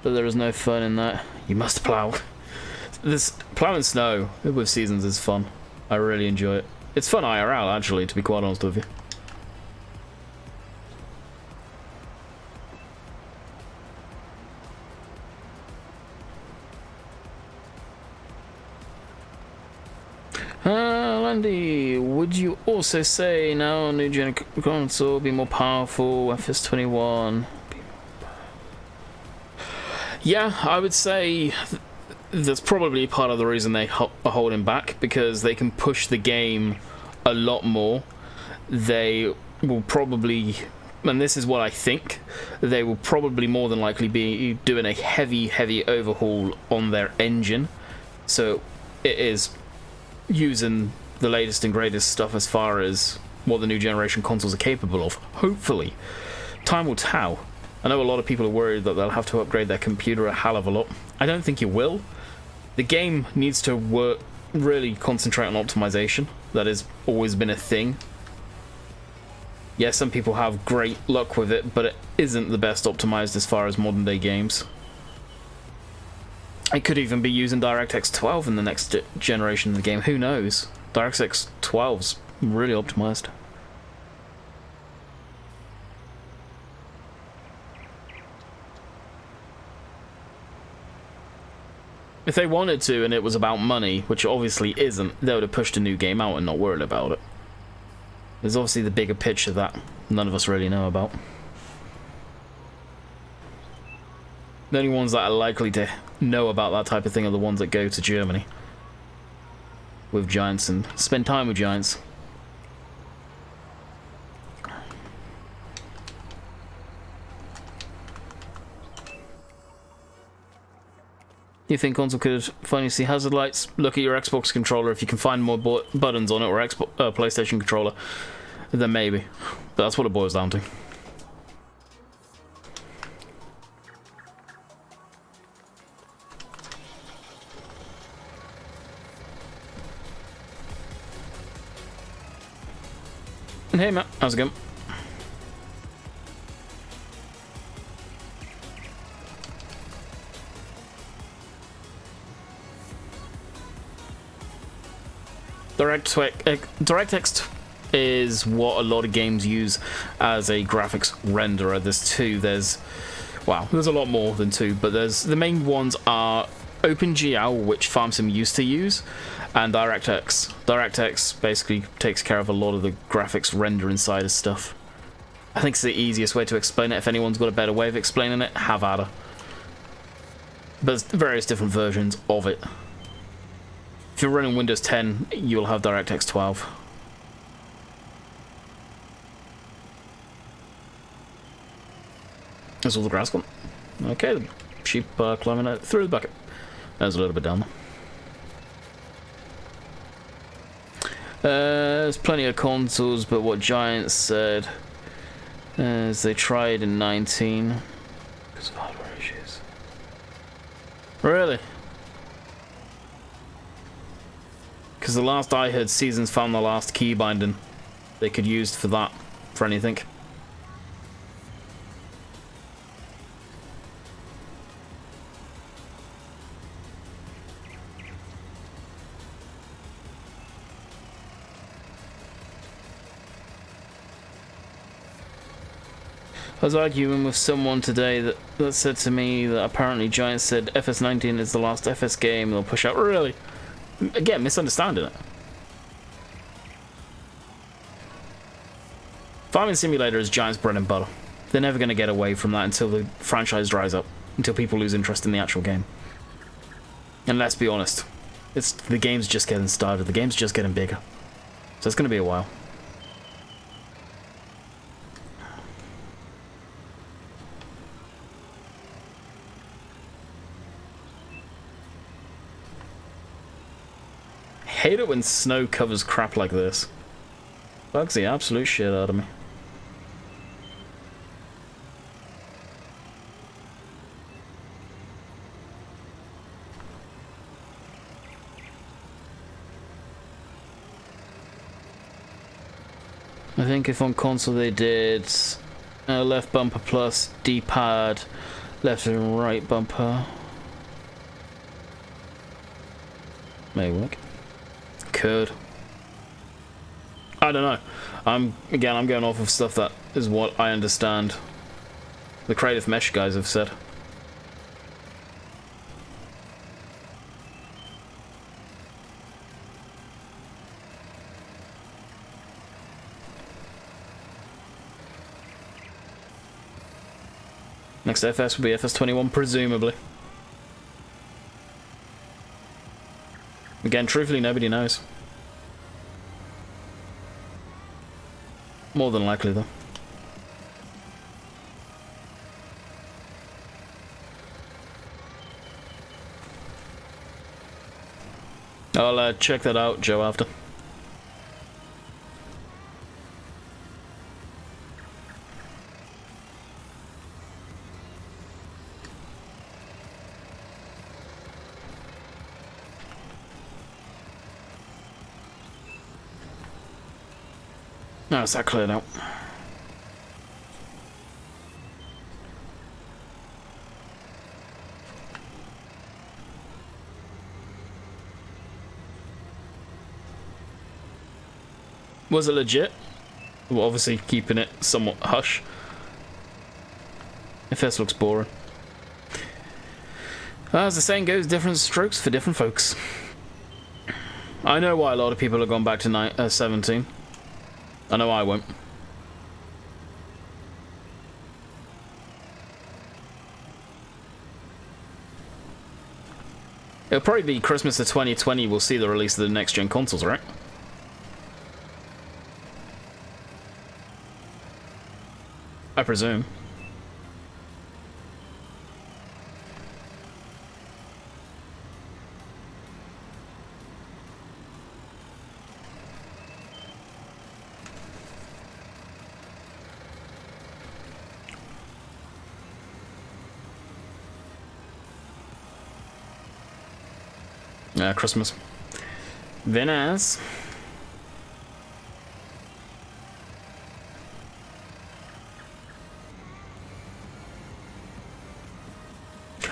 But there is no fun in that. You must plow. This plowing snow with Seasons is fun. I really enjoy it. It's fun IRL, actually, to be quite honest with you. Landy, would you also say now new gen console will be more powerful, FS21? Yeah, I would say that's probably part of the reason they are holding back, because they can push the game a lot more. They will probably, and this is what I think, they will probably more than likely be doing a heavy overhaul on their engine. So it is using the latest and greatest stuff as far as what the new generation consoles are capable of. Hopefully. Time will tell. I know a lot of people are worried that they'll have to upgrade their computer a hell of a lot. I don't think it will. The game needs to really concentrate on optimization. That has always been a thing. Yes, some people have great luck with it, but it isn't the best optimized as far as modern day games. It could even be using DirectX 12 in the next generation of the game. Who knows? DirectX 12's really optimized. If they wanted to and it was about money, which obviously isn't, they would have pushed a new game out and not worried about it. There's obviously the bigger picture that none of us really know about. The only ones that are likely to know about that type of thing are the ones that go to Germany with giants and spend time with giants. You think console could finally see hazard lights? Look at your Xbox controller. If you can find more buttons on it, or PlayStation controller, then maybe. But that's what it boils down to. And hey Matt, how's it going? DirectX is what a lot of games use as a graphics renderer. There's two. There's Wow, there's a lot more than 2, but the main ones are OpenGL, which FarmSim used to use, and DirectX. DirectX basically takes care of a lot of the graphics render inside of stuff. I think it's the easiest way to explain it. If anyone's got a better way of explaining it, have at it. But there's various different versions of it. If you're running Windows 10, you'll have DirectX 12. There's all the grass gone. Okay, the sheep are climbing out through the bucket. There's a little bit down there. There's plenty of consoles, but what Giants said is they tried in 19 because of hardware issues. Really? Because the last I heard, Seasons found the last key binding they could use for that, for anything. I was arguing with someone today that said to me that apparently Giants said FS19 is the last FS game they'll push out. Really? Again, misunderstanding it. Farming Simulator is Giants' bread and butter. They're never going to get away from that until the franchise dries up, until people lose interest in the actual game. And let's be honest, the game's just getting started, the game's just getting bigger. So it's going to be a while. Hate it when snow covers crap like this. Bugs the absolute shit out of me. I think if on console they did left bumper plus D-pad, left and right bumper, may work. Could. I don't know. I'm going off of stuff that is what I understand the Creative Mesh guys have said. Next FS will be FS21, presumably. Again, truthfully, nobody knows. More than likely, though. I'll check that out, Joe, after. No, it's that cleared out. Was it legit? Well, obviously keeping it somewhat hush. FS looks boring. As the saying goes, different strokes for different folks. I know why a lot of people have gone back to 17. I know I won't. It'll probably be Christmas of 2020 we'll see the release of the next-gen consoles, right? I presume. Christmas. Venice.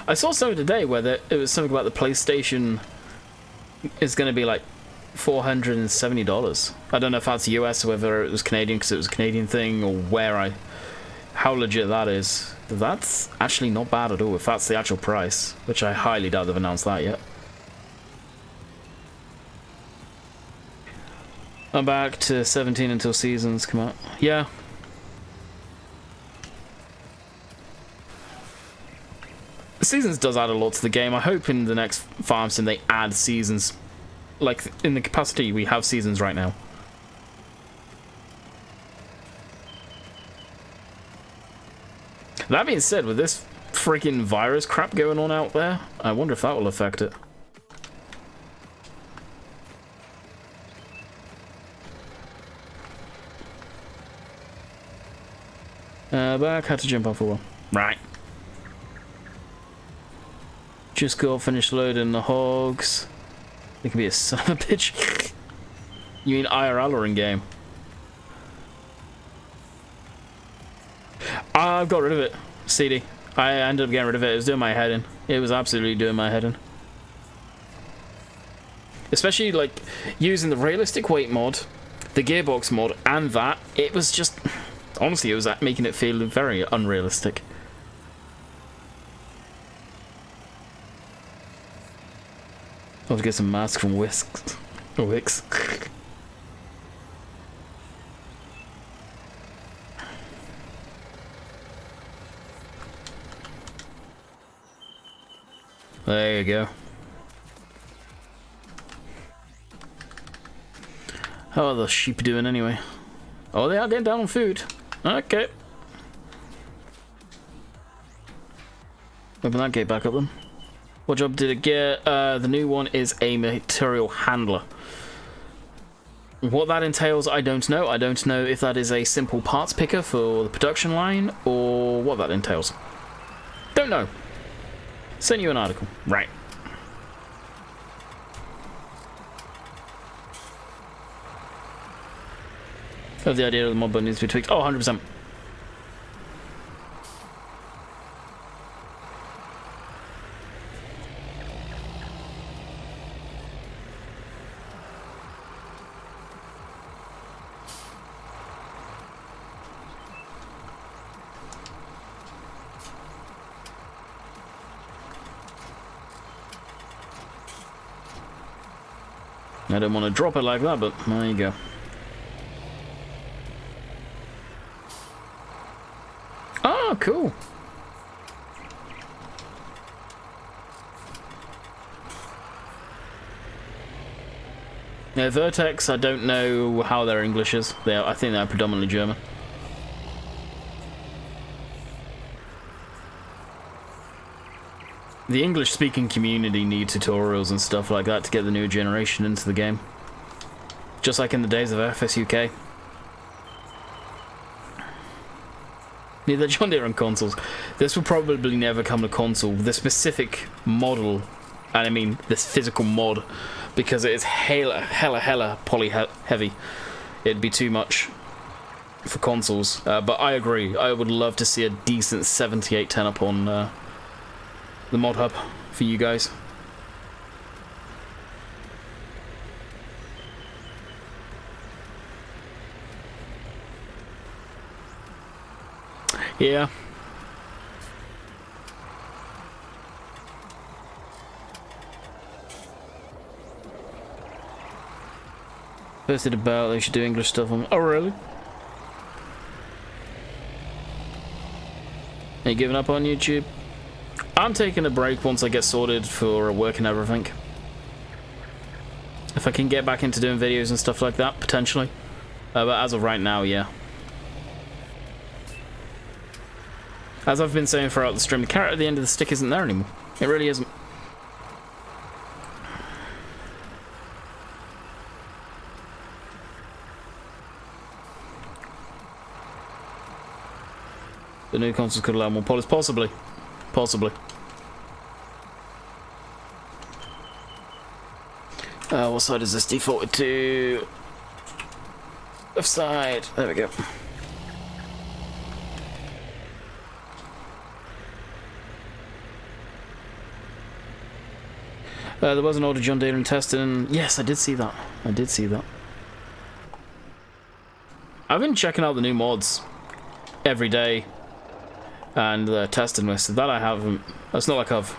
I saw something today where it was something about the PlayStation is going to be like $470. I don't know if that's US or whether it was Canadian because it was a Canadian thing or how legit that is. That's actually not bad at all, if that's the actual price, which I highly doubt they've announced that yet. I'm back to 17 until seasons come out. Yeah. Seasons does add a lot to the game. I hope in the next farm sim they add seasons. Like, in the capacity we have seasons right now. That being said, with this freaking virus crap going on out there, I wonder if that will affect it. Back, had to jump off a wall. Right. Just got finished loading the hogs. They can be a son of a bitch. You mean IRL or in game? I've got rid of it. CD. I ended up getting rid of it. It was doing my head in. It was absolutely doing my head in. Especially like using the realistic weight mod, the gearbox mod, and that. It was just, honestly, it was making it feel very unrealistic. I'll have to get some masks from Wix. There you go. How are the sheep doing anyway? Oh, they are getting down on food. Okay. Open that gate back up then. What job did it get? The new one is a material handler. What that entails, I don't know. I don't know if that is a simple parts picker for the production line or what that entails. Don't know. Send you an article. Right. Have the idea of the mod button needs to be tweaked. Oh, 100%. I don't want to drop it like that, but there you go. Oh, cool. Yeah, Vertex, I don't know how their English is. I think they're predominantly German. The English-speaking community need tutorials and stuff like that to get the new generation into the game. Just like in the days of FSUK. Neither John Deere and consoles. This will probably never come to console. The specific model, and I mean this physical mod, because it is hella poly heavy. It'd be too much for consoles. But I agree. I would love to see a decent 7810 up on the mod hub for you guys. Yeah. Posted about they should do English stuff on. Oh really? Are you giving up on YouTube? I'm taking a break once I get sorted for work and everything. If I can get back into doing videos and stuff like that, potentially. But as of right now, yeah. As I've been saying throughout the stream, the carrot at the end of the stick isn't there anymore. It really isn't. The new consoles could allow more polish, possibly. Possibly. What side is this defaulted to? Left side. There we go. There was an older John Deere in testing. Yes, I did see that. I did see that. I've been checking out the new mods every day. and the testing list. That I haven't. It's not like I've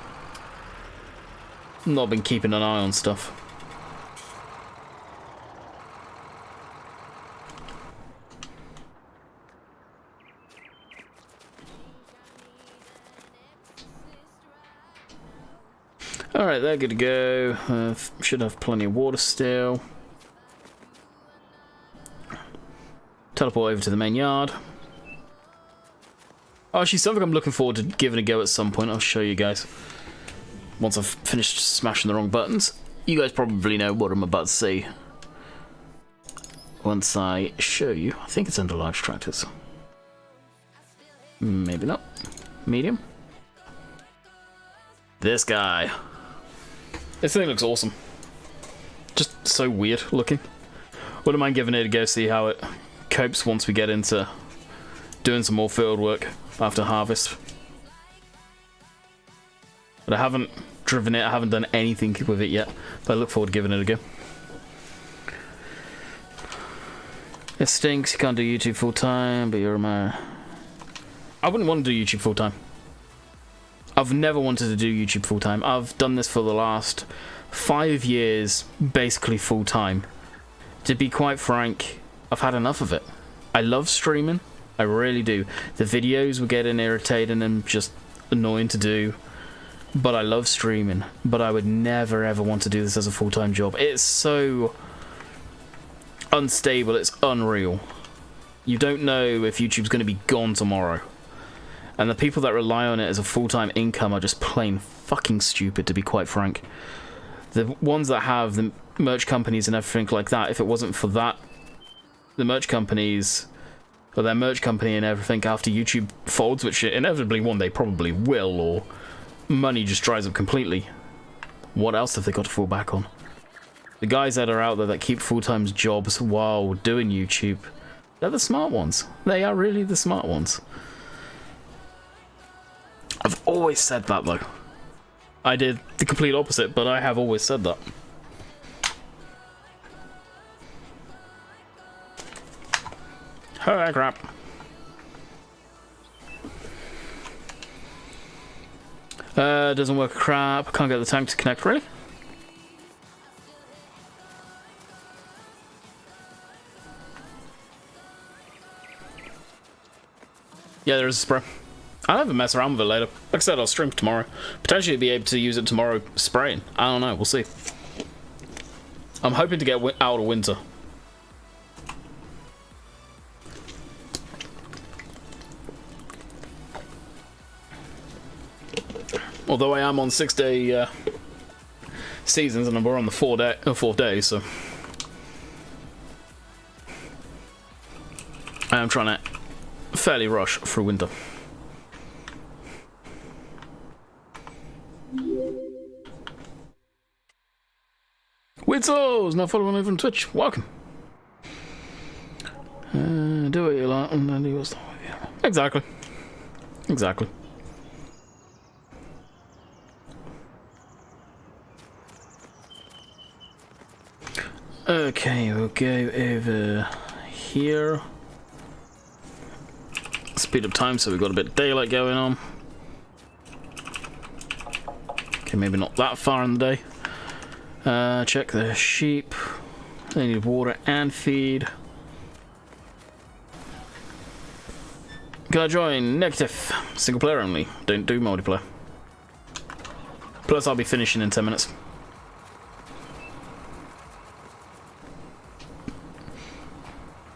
not been keeping an eye on stuff. Alright, they're good to go. Should have plenty of water still. Teleport over to the main yard. Oh, actually, something I'm looking forward to giving a go at some point. I'll show you guys. Once I've finished smashing the wrong buttons. You guys probably know what I'm about to say. Once I show you. I think it's under large tractors. Maybe not. Medium. This guy. This thing looks awesome. Just so weird looking. Wouldn't mind giving it a go, see how it copes once we get into doing some more field work after harvest. But I haven't driven it, I haven't done anything with it yet, but I look forward to giving it a go. It stinks, you can't do YouTube full time, but you're my... I wouldn't want to do YouTube full time. I've never wanted to do YouTube full time. I've done this for the last 5 years, basically full time. To be quite frank, I've had enough of it. I love streaming, I really do. The videos were getting irritating and just annoying to do, but I love streaming. But I would never ever want to do this as a full-time job. It's so unstable, it's unreal. You don't know if YouTube's going to be gone tomorrow. And the people that rely on it as a full-time income are just plain fucking stupid, to be quite frank. The ones that have the merch companies and everything like that, if it wasn't for that, the merch companies, or their merch company and everything, after YouTube folds, which inevitably one day probably will, or money just dries up completely, what else have they got to fall back on? The guys that are out there that keep full-time jobs while doing YouTube, they're the smart ones. They are really the smart ones. I've always said that, though. I did the complete opposite, but I have always said that. Oh, crap. Doesn't work a crap. Can't get the tank to connect, really? Yeah, there is a spray. I'll have a mess around with it later. Like I said, I'll stream tomorrow. Potentially be able to use it tomorrow spraying. I don't know, we'll see. I'm hoping to get out of winter. Although I am on 6-day seasons and we're on the fourth day, so I am trying to fairly rush through winter. Weird Souls, now following over on Twitch. Welcome. Do what you like and then do what's wrong with you. Exactly. Exactly. Okay, we'll go over here. Speed up time so we've got a bit of daylight going on. Okay, maybe not that far in the day. Check the sheep. They need water and feed. Can I join? Negative. Single player only. Don't do multiplayer. Plus I'll be finishing in 10 minutes.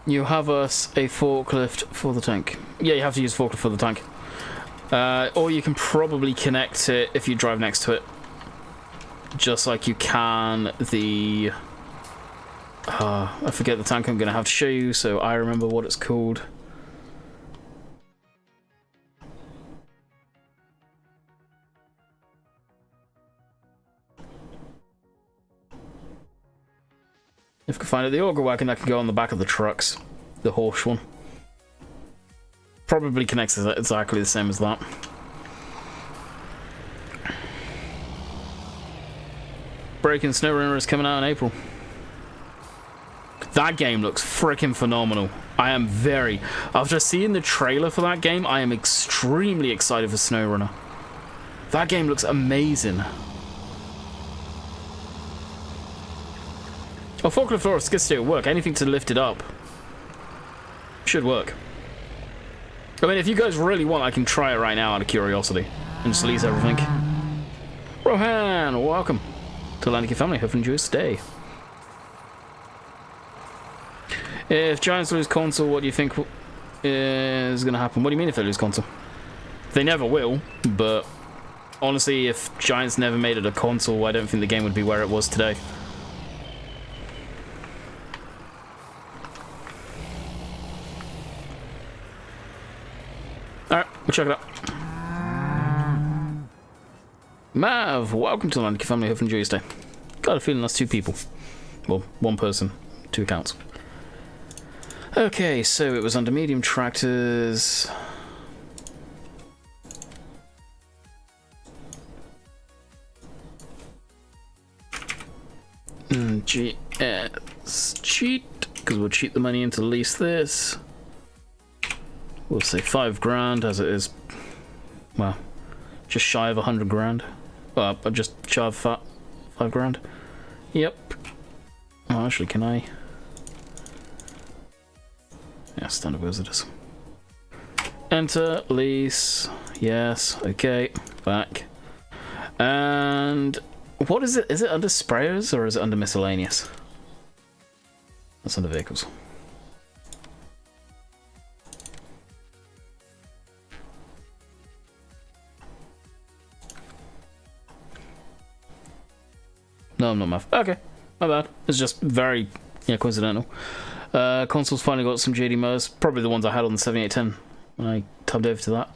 You have us a forklift for the tank. Yeah, you have to use forklift for the tank. Or you can probably connect it if you drive next to it. Just like you can the... I forget the tank I'm going to have to show you, so I remember what it's called. If I can find it, the auger wagon that can go on the back of the trucks. The horse one. Probably connects it exactly the same as that. Breaking SnowRunner is coming out in April. That game looks freaking phenomenal. I am very... After seeing the trailer for that game, I am extremely excited for SnowRunner. That game looks amazing. Oh, forklift or skid steer will work. Anything to lift it up should work. I mean, if you guys really want, I can try it right now out of curiosity and just lease everything. Rohan, welcome to Atlantic Family. Hope you enjoy your stay. If Giants lose console, what do you think is going to happen? What do you mean if they lose console? They never will, but honestly, if Giants never made it a console, I don't think the game would be where it was today. Alright, we'll check it out. Mav, welcome to the Atlantic Family. Hope you enjoy your stay. Got a feeling that's 2 people. Well, 1 person, 2 accounts. Okay, so it was under medium tractors. GS cheat, because we'll cheat the money in to lease this. We'll say 5 grand, as it is, well, just shy of 100 grand. Well, just shy of 5 grand. Yep. Oh, actually, can I? Yeah, standard visitors. Enter, lease, yes, okay, back. And what is it? Is it under sprayers or is it under miscellaneous? That's under vehicles. No, I'm not math. Okay, my bad. It's just very, coincidental. Consoles finally got some JD Motors. Probably the ones I had on the 7810 when I tabbed over to that.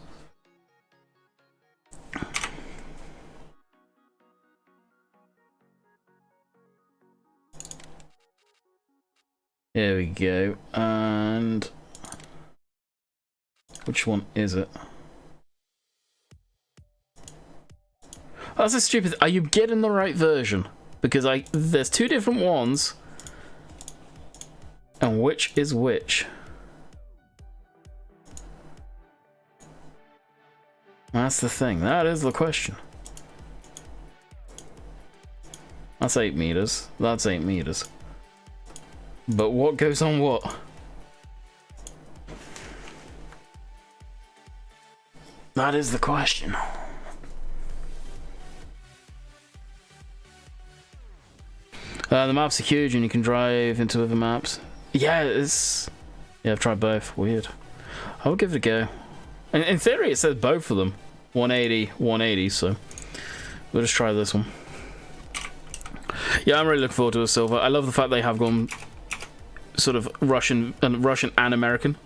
There we go. And which one is it? Oh, that's a stupid. Are you getting the right version? Because there's 2 different ones. And which is which? That's the thing. That is the question. That's 8 meters. That's 8 meters. But what goes on what? That is the question. The maps are huge and you can drive into other maps. Yeah, it's... Yeah, I've tried both. Weird. I would give it a go. And in theory, it says both of them. 180, 180, so... We'll just try this one. Yeah, I'm really looking forward to a silver. I love the fact they have gone sort of Russian and American.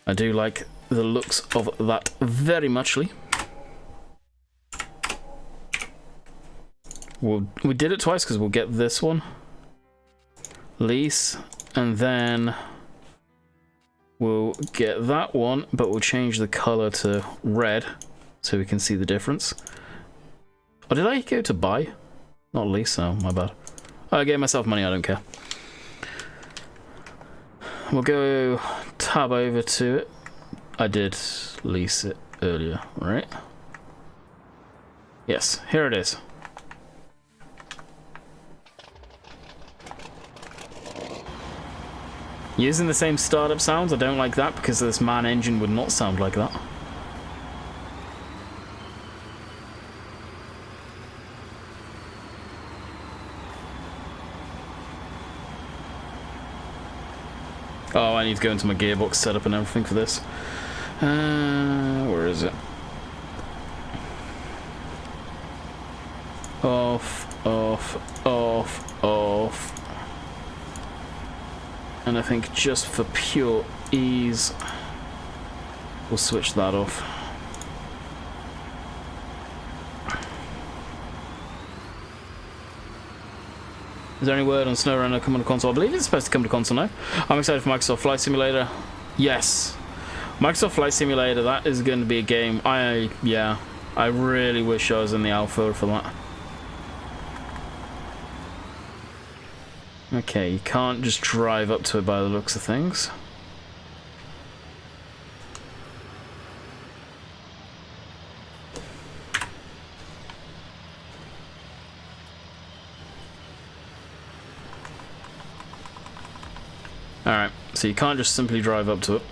I do like the looks of that very muchly. We did it twice because we'll get this one. Lease, and then we'll get that one, but we'll change the color to red so we can see the difference. Oh, did I go to buy? Not lease, oh, my bad. I gave myself money, I don't care. We'll go tab over to it. I did lease it earlier, right? Yes, here it is. Using the same startup sounds, I don't like that because this MAN engine would not sound like that. Oh, I need to go into my gearbox setup and everything for this. Where is it? Off, off, off, off. And I think just for pure ease, we'll switch that off. Is there any word on SnowRunner coming to console? I believe it's supposed to come to console now. I'm excited for Microsoft Flight Simulator. Yes. Microsoft Flight Simulator, that is going to be a game. I really wish I was in the alpha for that. Okay, you can't just drive up to it by the looks of things. Alright, so you can't just simply drive up to it.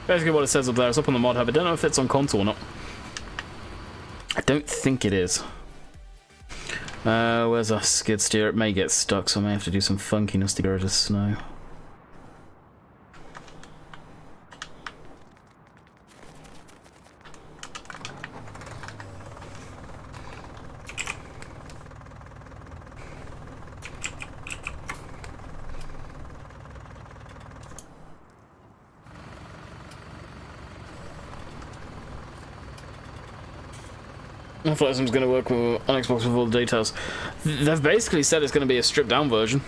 Basically what it says up there, it's up on the mod hub. I don't know if it's on console or not. I don't think it is. Where's our skid steer? It may get stuck, so I may have to do some funkiness to get rid of snow. I feel like someone's going to work with on Xbox with all the details. They've basically said it's going to be a stripped down version.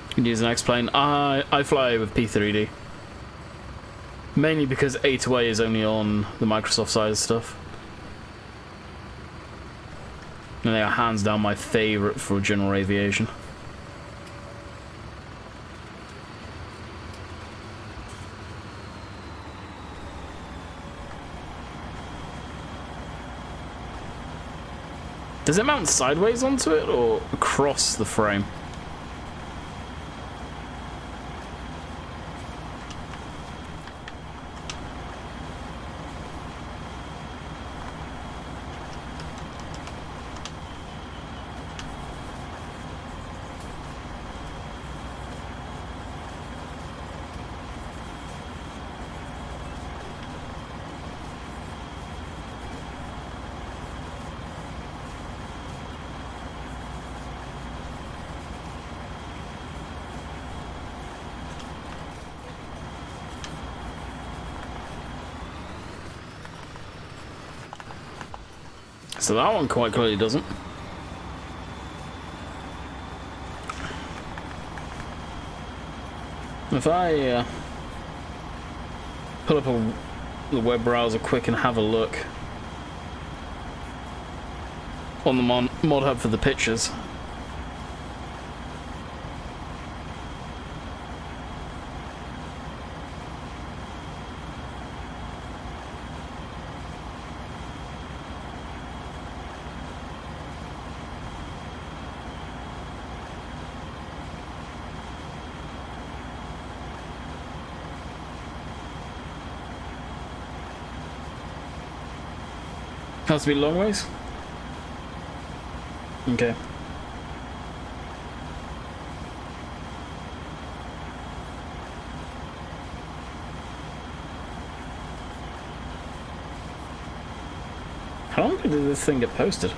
You can use an X-Plane. I fly with P3D. Mainly because A2A is only on the Microsoft side of stuff. And they are hands down my favourite for general aviation. Does it mount sideways onto it or across the frame? So that one quite clearly doesn't. If I pull up the web browser quick and have a look on the mod hub for the pictures. Has to be long ways? Okay. How long did this thing get posted?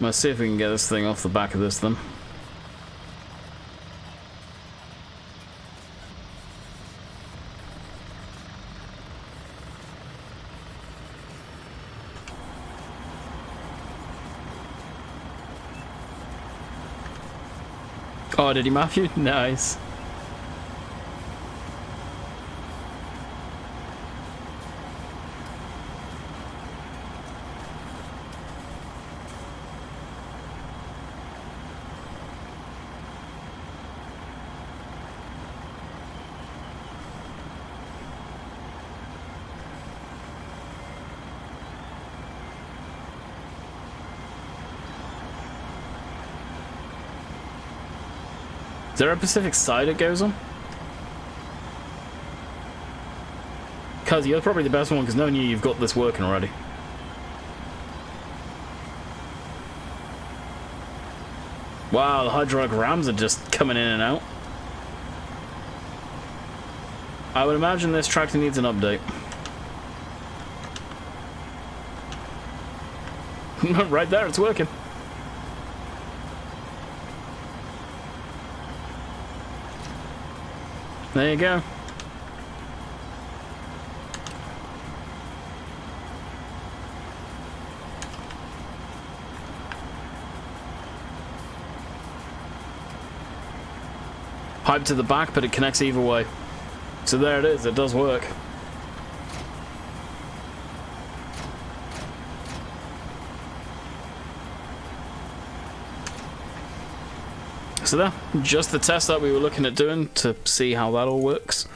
Let's see if we can get this thing off the back of this then. Oh, did he map you? Nice. Is there a Pacific side it goes on? Cuz you're probably the best one because knowing you've got this working already. Wow, the hydraulic rams are just coming in and out. I would imagine this tractor needs an update. Right there, it's working. There you go. Pipe to the back, but it connects either way. So there it is, it does work. So there, just the test that we were looking at doing to see how that all works.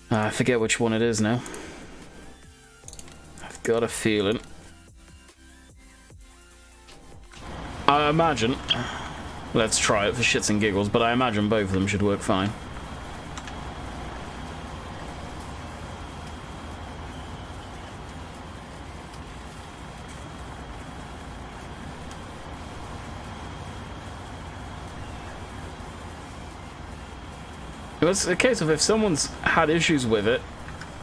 I forget which one it is now. I've got a feeling. I imagine. Let's try it for shits and giggles, but I imagine both of them should work fine. It's a case of if someone's had issues with it,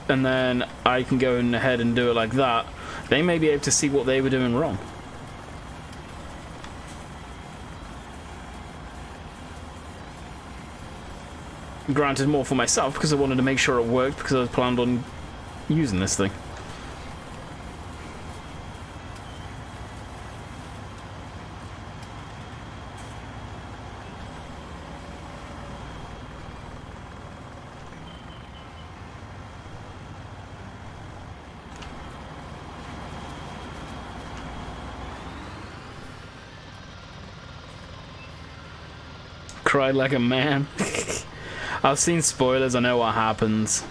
and then I can go ahead and do it like that, they may be able to see what they were doing wrong. Granted, more for myself, because I wanted to make sure it worked, because I was planned on using this thing. Cried like a man. I've seen spoilers, I know what happens.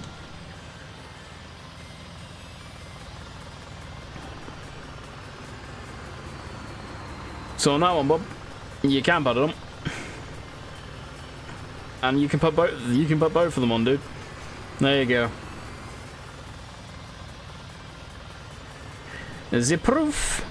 So on that one, Bob, you can put it on. And you can put both of them on, dude. There you go. There's your proof.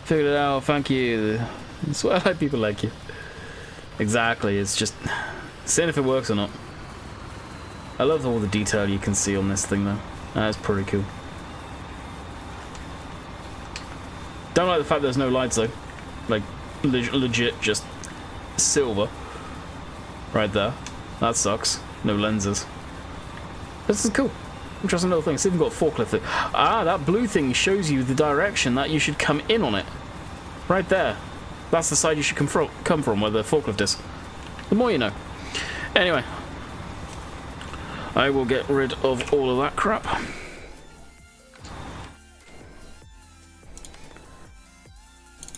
Figured it out, thank you. That's why I like people like you. Exactly, it's just seeing if it works or not. I love all the detail you can see on this thing though. That's pretty cool. Don't like the fact there's no lights though. Like, legit just silver. Right there. That sucks. No lenses. This is cool. Interesting little thing. It's even got a forklift there. Ah, that blue thing shows you the direction that you should come in on it. Right there. That's the side you should come from where the forklift is. The more you know. Anyway. I will get rid of all of that crap.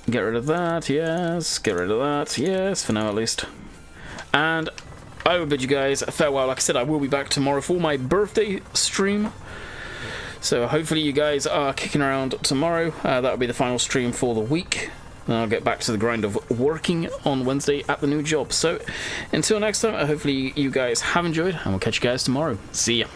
Get rid of that, yes. Get rid of that, yes. For now at least. And I will bid you guys farewell. Like I said, I will be back tomorrow for my birthday stream. So hopefully you guys are kicking around tomorrow. That'll be the final stream for the week. And I'll get back to the grind of working on Wednesday at the new job. So until next time, hopefully you guys have enjoyed, and we'll catch you guys tomorrow. See ya.